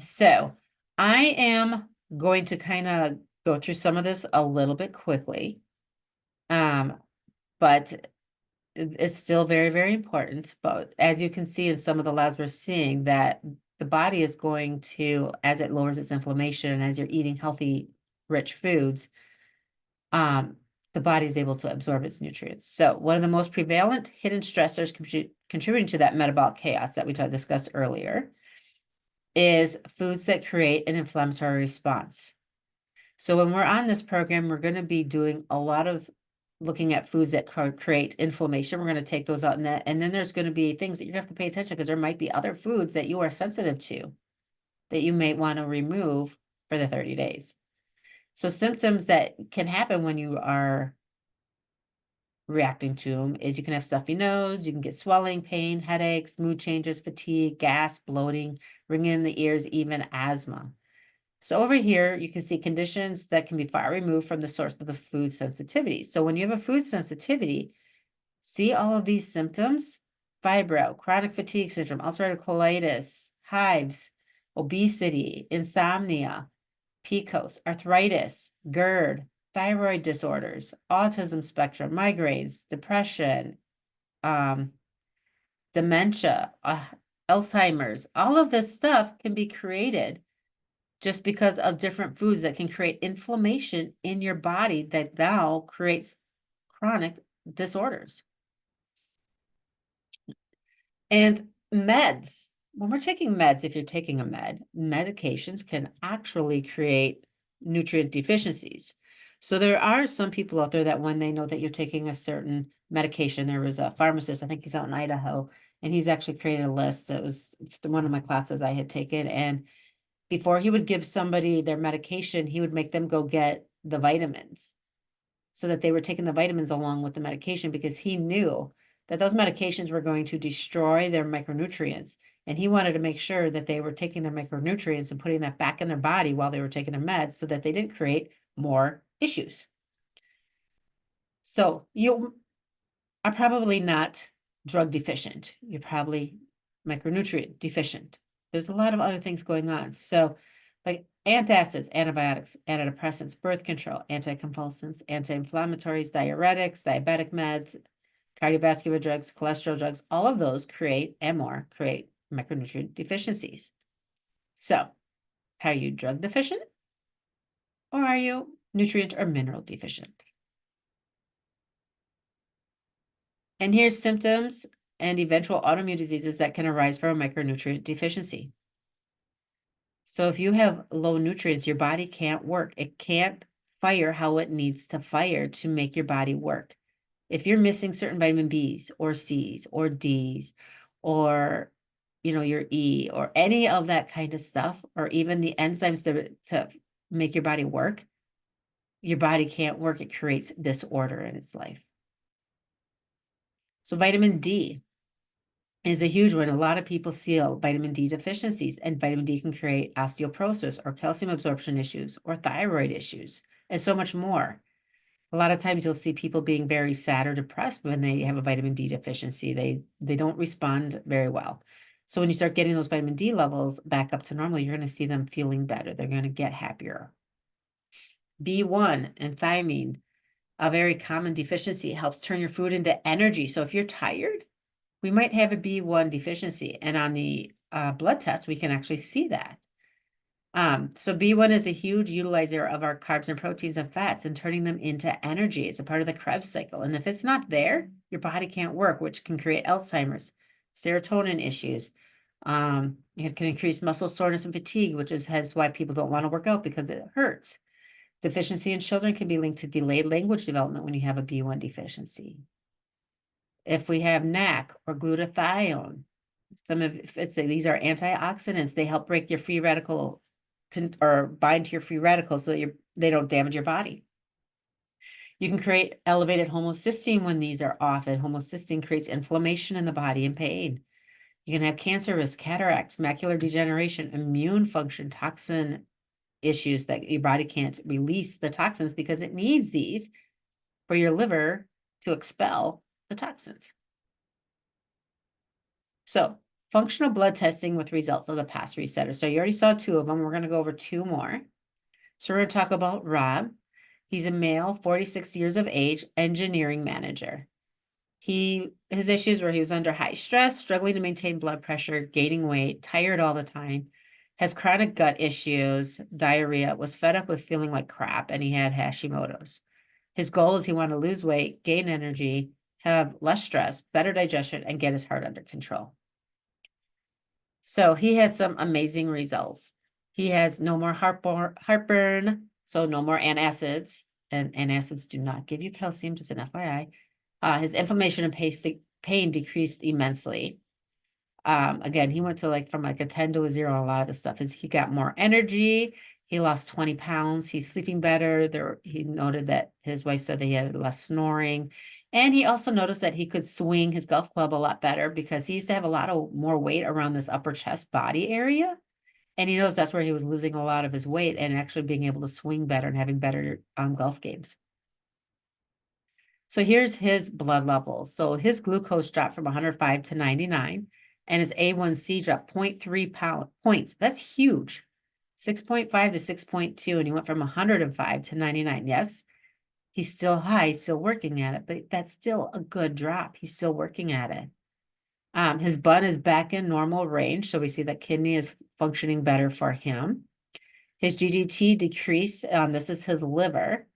So I am going to kind of go through some of this a little bit quickly. But it's still very, very important. But as you can see in some of the labs, we're seeing that the body is going to, as it lowers its inflammation and as you're eating healthy, rich foods, the body is able to absorb its nutrients. So one of the most prevalent hidden stressors contributing to that metabolic chaos that we discussed earlier is foods that create an inflammatory response. So when we're on this program, we're going to be doing a lot of looking at foods that create inflammation. We're going to take those out in that. And then there's going to be things that you have to pay attention because there might be other foods that you are sensitive to that you may want to remove for the 30 days. So symptoms that can happen when you are reacting to them is you can have stuffy nose, you can get swelling, pain, headaches, mood changes, fatigue, gas, bloating, ringing in the ears, even asthma. So over here, you can see conditions that can be far removed from the source of the food sensitivity. So when you have a food sensitivity, see all of these symptoms: fibro, chronic fatigue syndrome, ulcerative colitis, hives, obesity, insomnia, PCOS, arthritis, GERD, thyroid disorders, autism spectrum, migraines, depression, dementia, Alzheimer's. All of this stuff can be created just because of different foods that can create inflammation in your body that now creates chronic disorders. And meds, when we're taking meds, if you're taking a medications can actually create nutrient deficiencies. So there are some people out there that when they know that you're taking a certain medication, there was a pharmacist, I think he's out in Idaho, and he's actually created a list. That was one of my classes I had taken. And before he would give somebody their medication, he would make them go get the vitamins so that they were taking the vitamins along with the medication, because he knew that those medications were going to destroy their micronutrients. And he wanted to make sure that they were taking their micronutrients and putting that back in their body while they were taking their meds so that they didn't create more issues. So you are probably not drug deficient. You're probably micronutrient deficient. There's a lot of other things going on. So like antacids, antibiotics, antidepressants, birth control, anticonvulsants, anti-inflammatories, diuretics, diabetic meds, cardiovascular drugs, cholesterol drugs, all of those create micronutrient deficiencies. So are you drug deficient or are you nutrient or mineral deficient? And here's symptoms and eventual autoimmune diseases that can arise from a micronutrient deficiency. So if you have low nutrients, your body can't work. It can't fire how it needs to fire to make your body work. If you're missing certain vitamin B's or C's or D's or, your E or any of that kind of stuff, or even the enzymes to make your body work, your body can't work. It creates disorder in its life. So vitamin D is a huge one. A lot of people feel vitamin D deficiencies, and vitamin D can create osteoporosis or calcium absorption issues or thyroid issues and so much more. A lot of times you'll see people being very sad or depressed when they have a vitamin D deficiency. They don't respond very well. So when you start getting those vitamin D levels back up to normal, you're going to see them feeling better. They're going to get happier. B1 and thiamine, a very common deficiency, helps turn your food into energy. So if you're tired, we might have a B1 deficiency. And on the blood test, we can actually see that. So B1 is a huge utilizer of our carbs and proteins and fats and turning them into energy. It's a part of the Krebs cycle. And if it's not there, your body can't work, which can create Alzheimer's, serotonin issues. It can increase muscle soreness and fatigue, which is why people don't want to work out because it hurts. Deficiency in children can be linked to delayed language development when you have a B1 deficiency. If we have NAC or glutathione, these are antioxidants. They help break your free radical or bind to your free radicals so that they don't damage your body. You can create elevated homocysteine when these are off, and homocysteine creates inflammation in the body and pain. You can have cancer risk, cataracts, macular degeneration, immune function, toxin issues that your body can't release the toxins because it needs these for your liver to expel the toxins. So functional blood testing with results of the past resetter. So you already saw 2 of them. We're going to go over 2 more. So we're going to talk about Rob. He's a male, 46 years of age, engineering manager. His issues were he was under high stress, struggling to maintain blood pressure, gaining weight, tired all the time, has chronic gut issues, diarrhea, was fed up with feeling like crap, and he had Hashimoto's. His goal is he wanted to lose weight, gain energy, have less stress, better digestion, and get his heart under control. So he had some amazing results. He has no more heartburn, so no more antacids, and antacids do not give you calcium, just an FYI. His inflammation and pain decreased immensely. Again, he went to from a 10 to a 0 on a lot of the stuff. He got more energy. He lost 20 pounds. He's sleeping better. He noted that his wife said that he had less snoring. And he also noticed that he could swing his golf club a lot better because he used to have a lot more weight around this upper chest body area. And he knows that's where he was losing a lot of his weight and actually being able to swing better and having better golf games. So here's his blood levels. So his glucose dropped from 105 to 99, and his A1C dropped 0.3 points. That's huge. 6.5 to 6.2, and he went from 105 to 99. Yes, he's still high, he's still working at it, but that's still a good drop. He's still working at it. His bun is back in normal range, so we see that kidney is functioning better for him. His GGT decreased. This is his liver,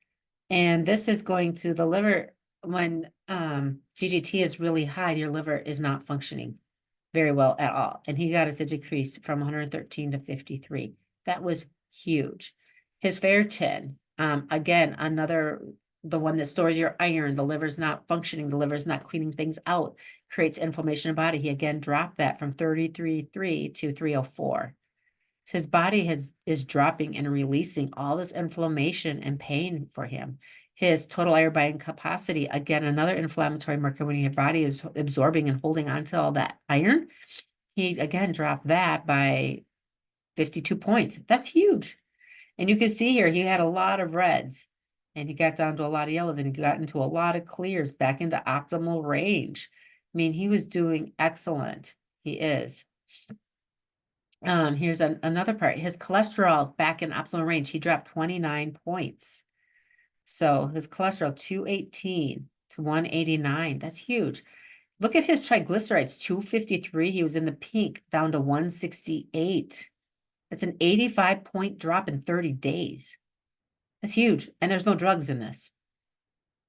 and this is going to the liver. When GGT is really high, your liver is not functioning very well at all. And he got it to decrease from 113 to 53. That was huge. His ferritin, again, the one that stores your iron, the liver's not functioning, the liver's not cleaning things out, creates inflammation in the body. He again dropped that from 33.3 to 304. His body is dropping and releasing all this inflammation and pain for him. His total iron buying capacity, again, another inflammatory marker when your body is absorbing and holding on to all that iron. He again dropped that by 52 points. That's huge. And you can see here, he had a lot of reds and he got down to a lot of yellows and he got into a lot of clears, back into optimal range. I mean, he was doing excellent. He is. Here's another part. His cholesterol back in optimal range. He dropped 29 points. So his cholesterol 218 to 189. That's huge. Look at his triglycerides, 253. He was in the pink, down to 168. That's an 85-point drop in 30 days. That's huge. And there's no drugs in this.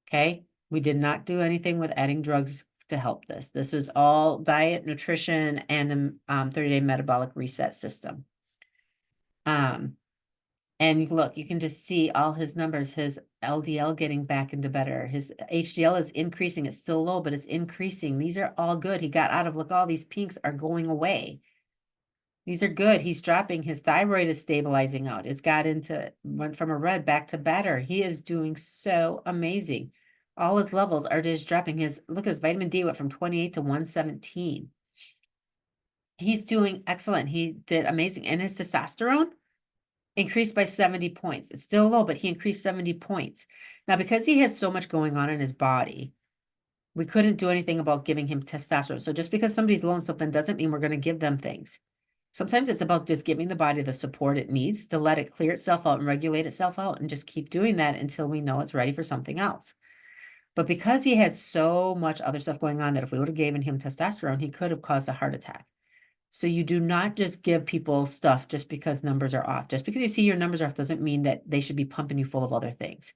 Okay. We did not do anything with adding drugs to help this. This was all diet, nutrition, and the 30-day metabolic reset system. And look, you can just see all his numbers, his LDL getting back into better. His HDL is increasing. It's still low, but it's increasing. These are all good. He got out of, look, all these pinks are going away. These are good. He's dropping. His thyroid is stabilizing out. It's went from a red back to better. He is doing so amazing. All his levels are just dropping. Look, his vitamin D went from 28 to 117. He's doing excellent. He did amazing. And his testosterone increased by 70 points. It's still low, but he increased 70 points. Now, because he has so much going on in his body, we couldn't do anything about giving him testosterone. So just because somebody's low on something doesn't mean we're going to give them things. Sometimes it's about just giving the body the support it needs to let it clear itself out and regulate itself out and just keep doing that until we know it's ready for something else. But because he had so much other stuff going on that if we would have given him testosterone, he could have caused a heart attack. So you do not just give people stuff just because numbers are off. Just because you see your numbers are off doesn't mean that they should be pumping you full of other things.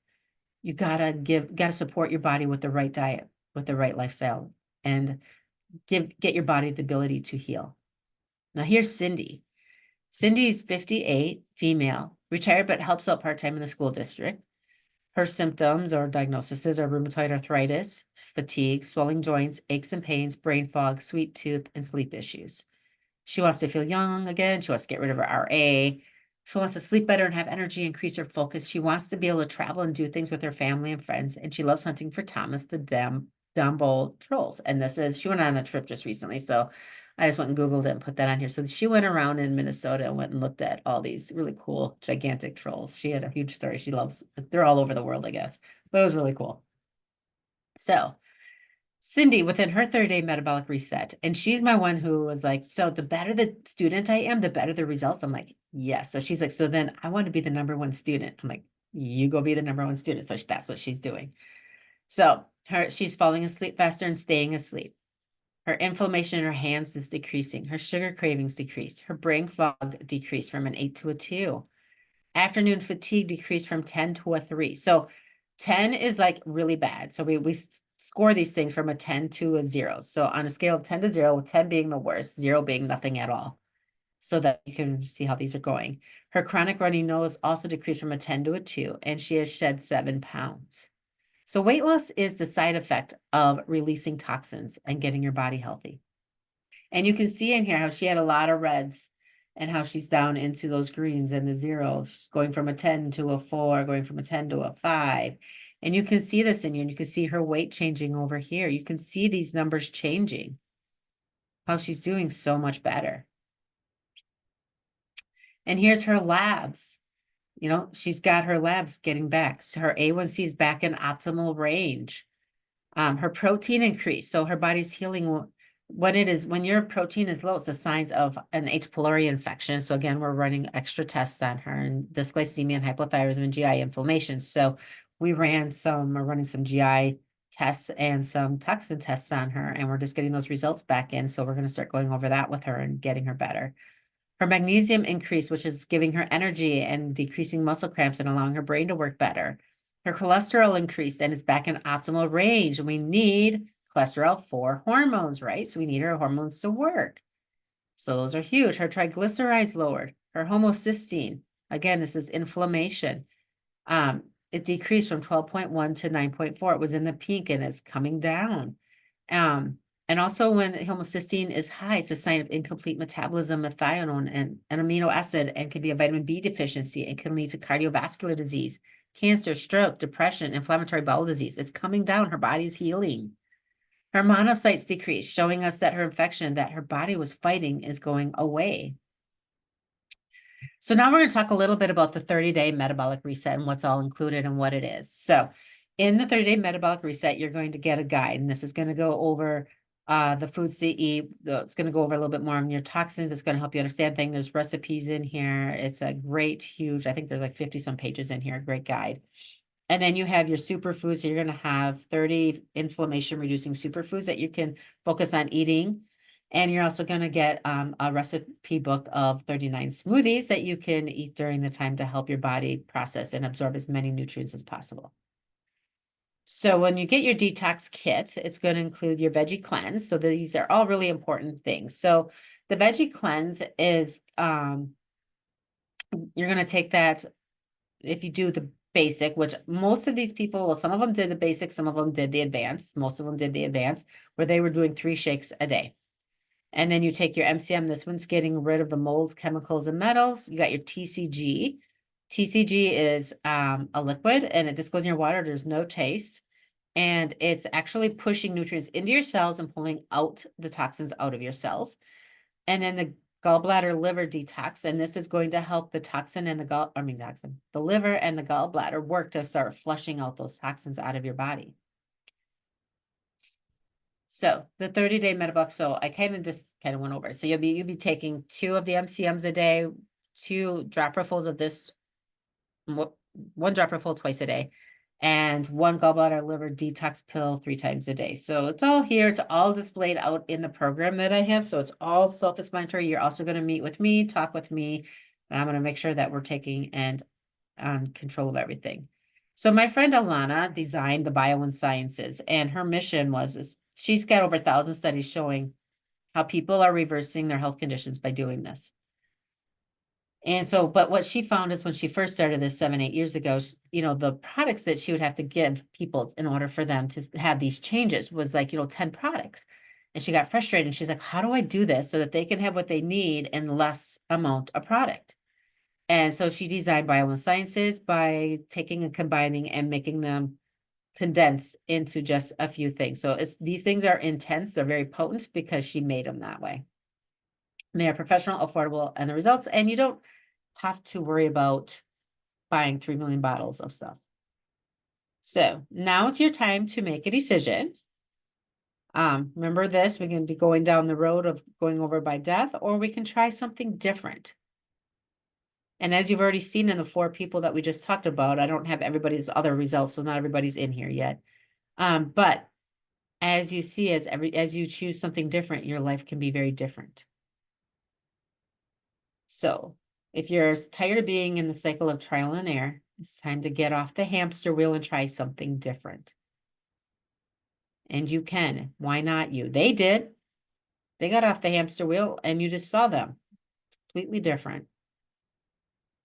You gotta support your body with the right diet, with the right lifestyle, and get your body the ability to heal. Now here's Cyndi. Cyndi's 58, female, retired, but helps out part-time in the school district. Her symptoms or diagnoses are rheumatoid arthritis, fatigue, swelling joints, aches and pains, brain fog, sweet tooth, and sleep issues. She wants to feel young again. She wants to get rid of her RA. She wants to sleep better and have energy, increase her focus. She wants to be able to travel and do things with her family and friends. And she loves hunting for Thomas, the Dumbo trolls. And she went on a trip just recently. So I just went and Googled it and put that on here. So she went around in Minnesota and went and looked at all these really cool, gigantic trolls. She had a huge story. They're all over the world, I guess. But it was really cool. So Cyndi, within her 30-day metabolic reset, and she's my one who was like, so the better the student I am, the better the results. I'm like, yes. So she's like, so then I want to be the #1 student. I'm like, you go be the #1 student. So that's what she's doing. So she's falling asleep faster and staying asleep. Her inflammation in her hands is decreasing. Her sugar cravings decreased. Her brain fog decreased from an 8 to a 2. Afternoon fatigue decreased from 10 to a 3. So 10 is like really bad. So we score these things from a 10 to a 0. So on a scale of 10 to 0, with 10 being the worst, 0 being nothing at all. So that you can see how these are going. Her chronic runny nose also decreased from a 10 to a 2, and she has shed 7 pounds. So weight loss is the side effect of releasing toxins and getting your body healthy. And you can see in here how she had a lot of reds and how she's down into those greens and the 0. She's going from a 10 to a 4, going from a 10 to a 5. And you can see this in here, and you can see her weight changing over here. You can see these numbers changing, how she's doing so much better. And here's her labs. You know, she's got her labs getting back. So her A1C is back in optimal range. Her protein increased. So her body's healing when your protein is low, it's the signs of an H. pylori infection. So again, we're running extra tests on her and dysglycemia and hypothyroidism and GI inflammation. So we're running some GI tests and some toxin tests on her, and we're just getting those results back in. So we're going to start going over that with her and getting her better. Her magnesium increased, which is giving her energy and decreasing muscle cramps and allowing her brain to work better. Her cholesterol increased and is back in optimal range. And we need cholesterol for hormones, right? So we need her hormones to work. So those are huge. Her triglycerides lowered. Her homocysteine, again, this is inflammation. It decreased from 12.1 to 9.4. It was in the pink and it's coming down. And also when homocysteine is high, it's a sign of incomplete metabolism of methionine and an amino acid, and can be a vitamin B deficiency and can lead to cardiovascular disease, cancer, stroke, depression, inflammatory bowel disease. It's coming down. Her body's healing. Her monocytes decreased, showing us that her infection that her body was fighting is going away. So now we're going to talk a little bit about the 30-day metabolic reset and what's all included and what it is. So in the 30-day metabolic reset, you're going to get a guide, and this is going to go over the foods to eat. It's going to go over a little bit more on your toxins. It's going to help you understand things. There's recipes in here. It's a great, huge, I think there's like 50 some pages in here, great guide. And then you have your superfoods. So you're going to have 30 inflammation reducing superfoods that you can focus on eating. And you're also going to get a recipe book of 39 smoothies that you can eat during the time to help your body process and absorb as many nutrients as possible. So when you get your detox kit, it's going to include your veggie cleanse. So these are all really important things. So the veggie cleanse is, you're going to take that if you do the basic, which most of these people, well, some of them did the basic, some of them did the advanced, most of them did the advanced, where they were doing 3 shakes a day. And then you take your MCM. This one's getting rid of the molds, chemicals, and metals. You got your TCG. TCG is a liquid, and it just goes in your water. There's no taste. And it's actually pushing nutrients into your cells and pulling out the toxins out of your cells. And then the gallbladder liver detox. And this is going to help the toxin and the liver and the gallbladder work to start flushing out those toxins out of your body. So the 30-day metabolic, so I just went over. So you'll be taking 2 of the MCMs a day, 2 dropperfuls of this, 1 dropperful twice a day, and 1 gallbladder liver detox pill 3 times a day. So it's all here. It's all displayed out in the program that I have. So it's all self-explanatory. You're also going to meet with me, talk with me, and I'm going to make sure that we're taking and on control of everything. So my friend Alana designed the Bio and Sciences, and her mission was she's got over 1,000 studies showing how people are reversing their health conditions by doing this. And so, but what she found is when she first started this 7, 8 years ago, the products that she would have to give people in order for them to have these changes was like, 10 products. And she got frustrated and she's like, how do I do this so that they can have what they need in less amount of product? And so she designed Bio and Sciences by taking and combining and making them condensed into just a few things. So these things are intense. They're very potent because she made them that way. And they are professional, affordable, and the results. And you don't have to worry about buying 3 million bottles of stuff. So now it's your time to make a decision. Remember this, we're going to be going down the road of going over by death, or we can try something different. And as you've already seen in the 4 people that we just talked about, I don't have everybody's other results, so not everybody's in here yet. But as you see, as you choose something different, your life can be very different. So if you're tired of being in the cycle of trial and error, it's time to get off the hamster wheel and try something different. And you can. Why not you? They did. They got off the hamster wheel and you just saw them. Completely different.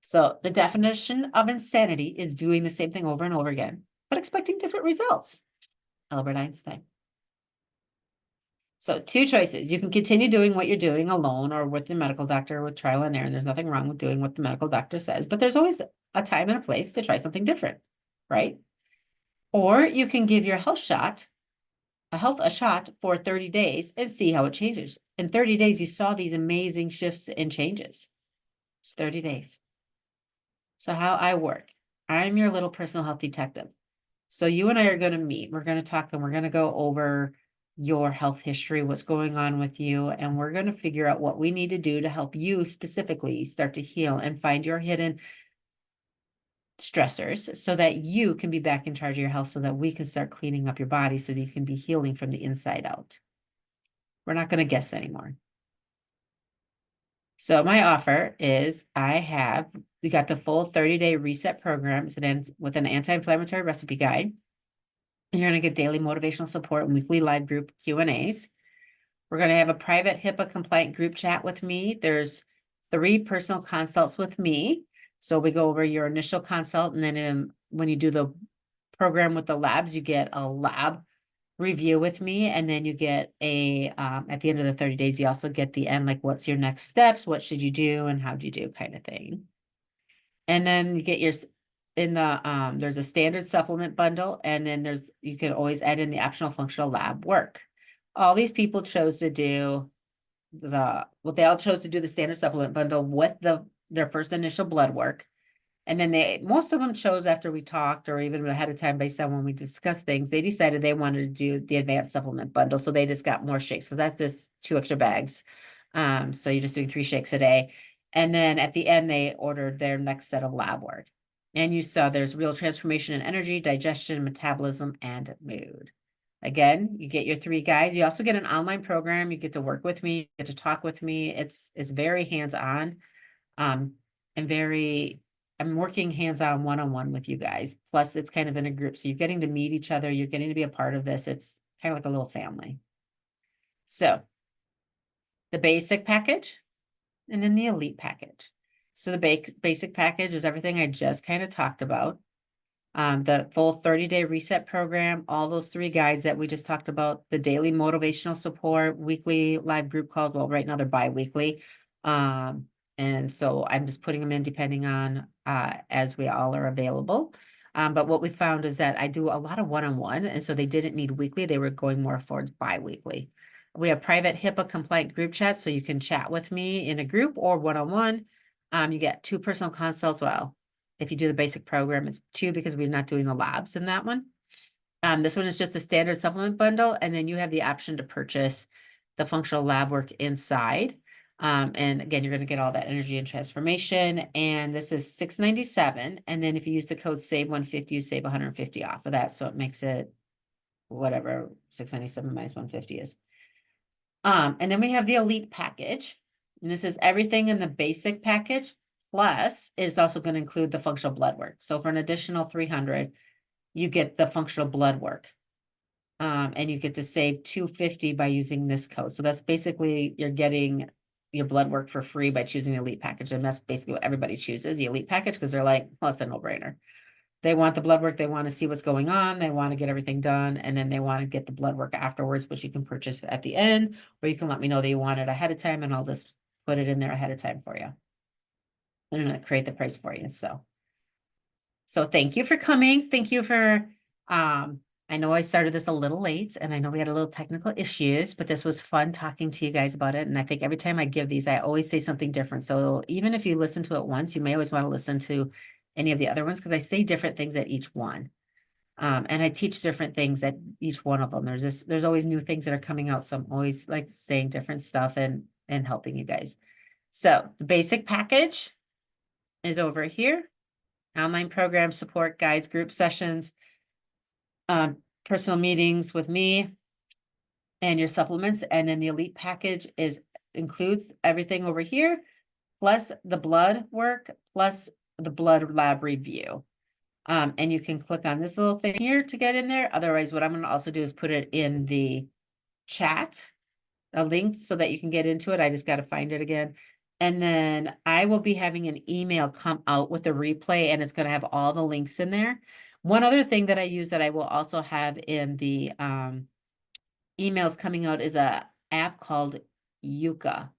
So the definition of insanity is doing the same thing over and over again, but expecting different results. Albert Einstein. So 2 choices. You can continue doing what you're doing alone or with the medical doctor or with trial and error. And there's nothing wrong with doing what the medical doctor says, but there's always a time and a place to try something different, right? Or you can give your health a shot for 30 days and see how it changes. In 30 days, you saw these amazing shifts and changes. It's 30 days. So how I work, I'm your little personal health detective. So you and I are going to meet. We're going to talk and we're going to go over your health history, what's going on with you, and we're going to figure out what we need to do to help you specifically start to heal and find your hidden stressors so that you can be back in charge of your health, so that we can start cleaning up your body so that you can be healing from the inside out. We're not going to guess anymore. So my offer is we got the full 30-day reset program. With an anti-inflammatory recipe guide. And you're going to get daily motivational support and weekly live group Q&As. We're going to have a private HIPAA compliant group chat with me. There's 3 personal consults with me. So we go over your initial consult, and then when you do the program with the labs, you get a lab review with me, and then you get at the end of the 30 days, you also get the end, like what's your next steps, what should you do, and how do you do kind of thing. And then you get there's a standard supplement bundle, and then you can always add in the optional functional lab work. All these people chose to do they all chose to do the standard supplement bundle with their first initial blood work. And then most of them chose, after we talked or even ahead of time based on when we discussed things, they decided they wanted to do the advanced supplement bundle. So they just got more shakes. So that's just 2 extra bags. So you're just doing 3 shakes a day. And then at the end, they ordered their next set of lab work. And you saw there's real transformation in energy, digestion, metabolism, and mood. Again, you get your 3 guides. You also get an online program. You get to work with me, you get to talk with me. It's very hands-on. And I'm working hands-on one-on-one with you guys. Plus, it's kind of in a group. So you're getting to meet each other. You're getting to be a part of this. It's kind of like a little family. So the basic package and then the elite package. So the basic package is everything I just kind of talked about. The full 30-day reset program, all those 3 guides that we just talked about, the daily motivational support, weekly live group calls. Well, right now they're bi-weekly. And so I'm just putting them in depending on as we all are available. But what we found is that I do a lot of one-on-one, and so they didn't need weekly. They were going more towards bi-weekly. We have private HIPAA compliant group chats, so you can chat with me in a group or one-on-one. You get 2 personal consults. Well, if you do the basic program, it's 2 because we're not doing the labs in that one. This one is just a standard supplement bundle, and then you have the option to purchase the functional lab work inside. And again, you're going to get all that energy and transformation. And this is $697. And then if you use the code SAVE150, you save 150 off of that. So it makes it whatever $697 minus 150 is. And then we have the elite package. And this is everything in the basic package. Plus, it's also going to include the functional blood work. So for an additional $300, you get the functional blood work. And you get to save $250 by using this code. So that's basically, you're getting your blood work for free by choosing the elite package. And that's basically what everybody chooses, the elite package, because they're like, well, it's a no-brainer. They want the blood work. They want to see what's going on. They want to get everything done. And then they want to get the blood work afterwards, which you can purchase at the end, or you can let me know that you want it ahead of time, and I'll just put it in there ahead of time for you. I'm going to create the price for you. So thank you for coming. Thank you for, I know I started this a little late, and I know we had a little technical issues, but this was fun talking to you guys about it. And I think every time I give these, I always say something different. So even if you listen to it once, you may always want to listen to any of the other ones, because I say different things at each one. And I teach different things at each one of them. There's always new things that are coming out. So I'm always like saying different stuff and helping you guys. So the basic package is over here. Online program, support, guides, group sessions, personal meetings with me, and your supplements. And then the elite package includes everything over here, plus the blood work, plus the blood lab review. And you can click on this little thing here to get in there. Otherwise, what I'm going to also do is put it in the chat, a link, so that you can get into it. I just got to find it again. And then I will be having an email come out with the replay, and it's going to have all the links in there. One other thing that I use that I will also have in the emails coming out is a app called Yuka.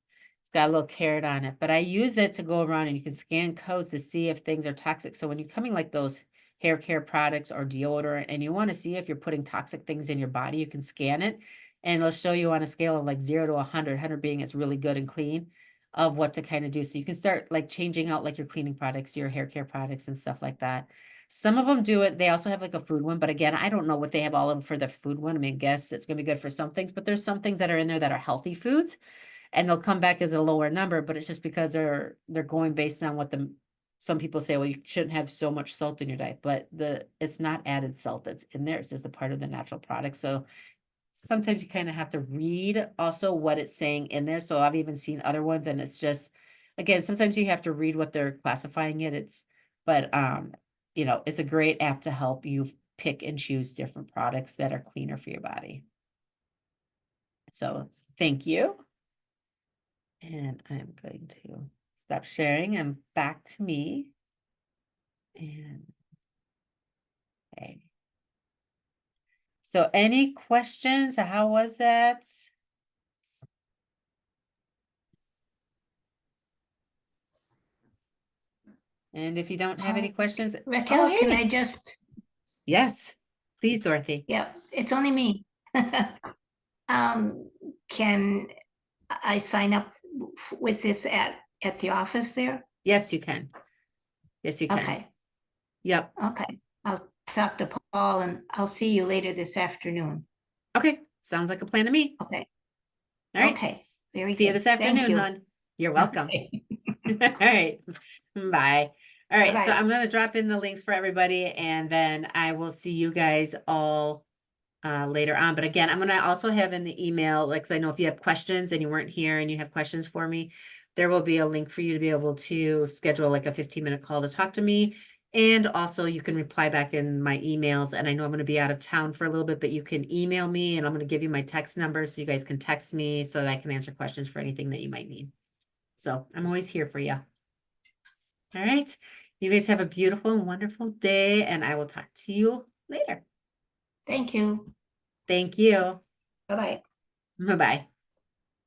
It's got a little carrot on it, but I use it to go around and you can scan codes to see if things are toxic. So when you're coming like those hair care products or deodorant, and you want to see if you're putting toxic things in your body, you can scan it, and it'll show you on a scale of like 0 to 100, 100 being it's really good and clean, of what to kind of do. So you can start like changing out like your cleaning products, your hair care products and stuff like that. Some of them do it. They also have like a food one, but again, I don't know what they have all of them for the food one. I mean, guess it's gonna be good for some things, but there's some things that are in there that are healthy foods, and they'll come back as a lower number, but it's just because they're going based on what the some people say, well, you shouldn't have so much salt in your diet, but it's not added salt that's in there. It's just a part of the natural product. So sometimes you kind of have to read also what it's saying in there. So I've even seen other ones, and it's just, again, sometimes you have to read what they're classifying it. But you know, it's a great app to help you pick and choose different products that are cleaner for your body. So thank you. And I'm going to stop sharing and back to me. And okay. So any questions? How was that? And if you don't have any questions, Raquel, oh, can I hey, just, yes, please, Dorothy. yeah, it's only me. Can I sign up with this at the office there? Yes, you can. Yes, you can. Okay, Yep. okay. I'll talk to Paul and I'll see you later this afternoon. Okay. Sounds like a plan to me. Okay, All right. okay, very See you good. this Thank afternoon, you. hon. You're welcome. Okay. All right. Bye. All right. So Bye-bye. I'm going to drop in the links for everybody, and then I will see you guys all later on. But again, I'm going to also have in the email, like, 'cause I know if you have questions and you weren't here and you have questions for me, there will be a link for you to be able to schedule like a 15-minute call to talk to me. And also you can reply back in my emails. And I know I'm going to be out of town for a little bit, but you can email me, and I'm going to give you my text number so you guys can text me so that I can answer questions for anything that you might need. So I'm always here for you. All right. You guys have a beautiful and wonderful day, and I will talk to you later. Thank you. Thank you. Bye-bye. Bye-bye.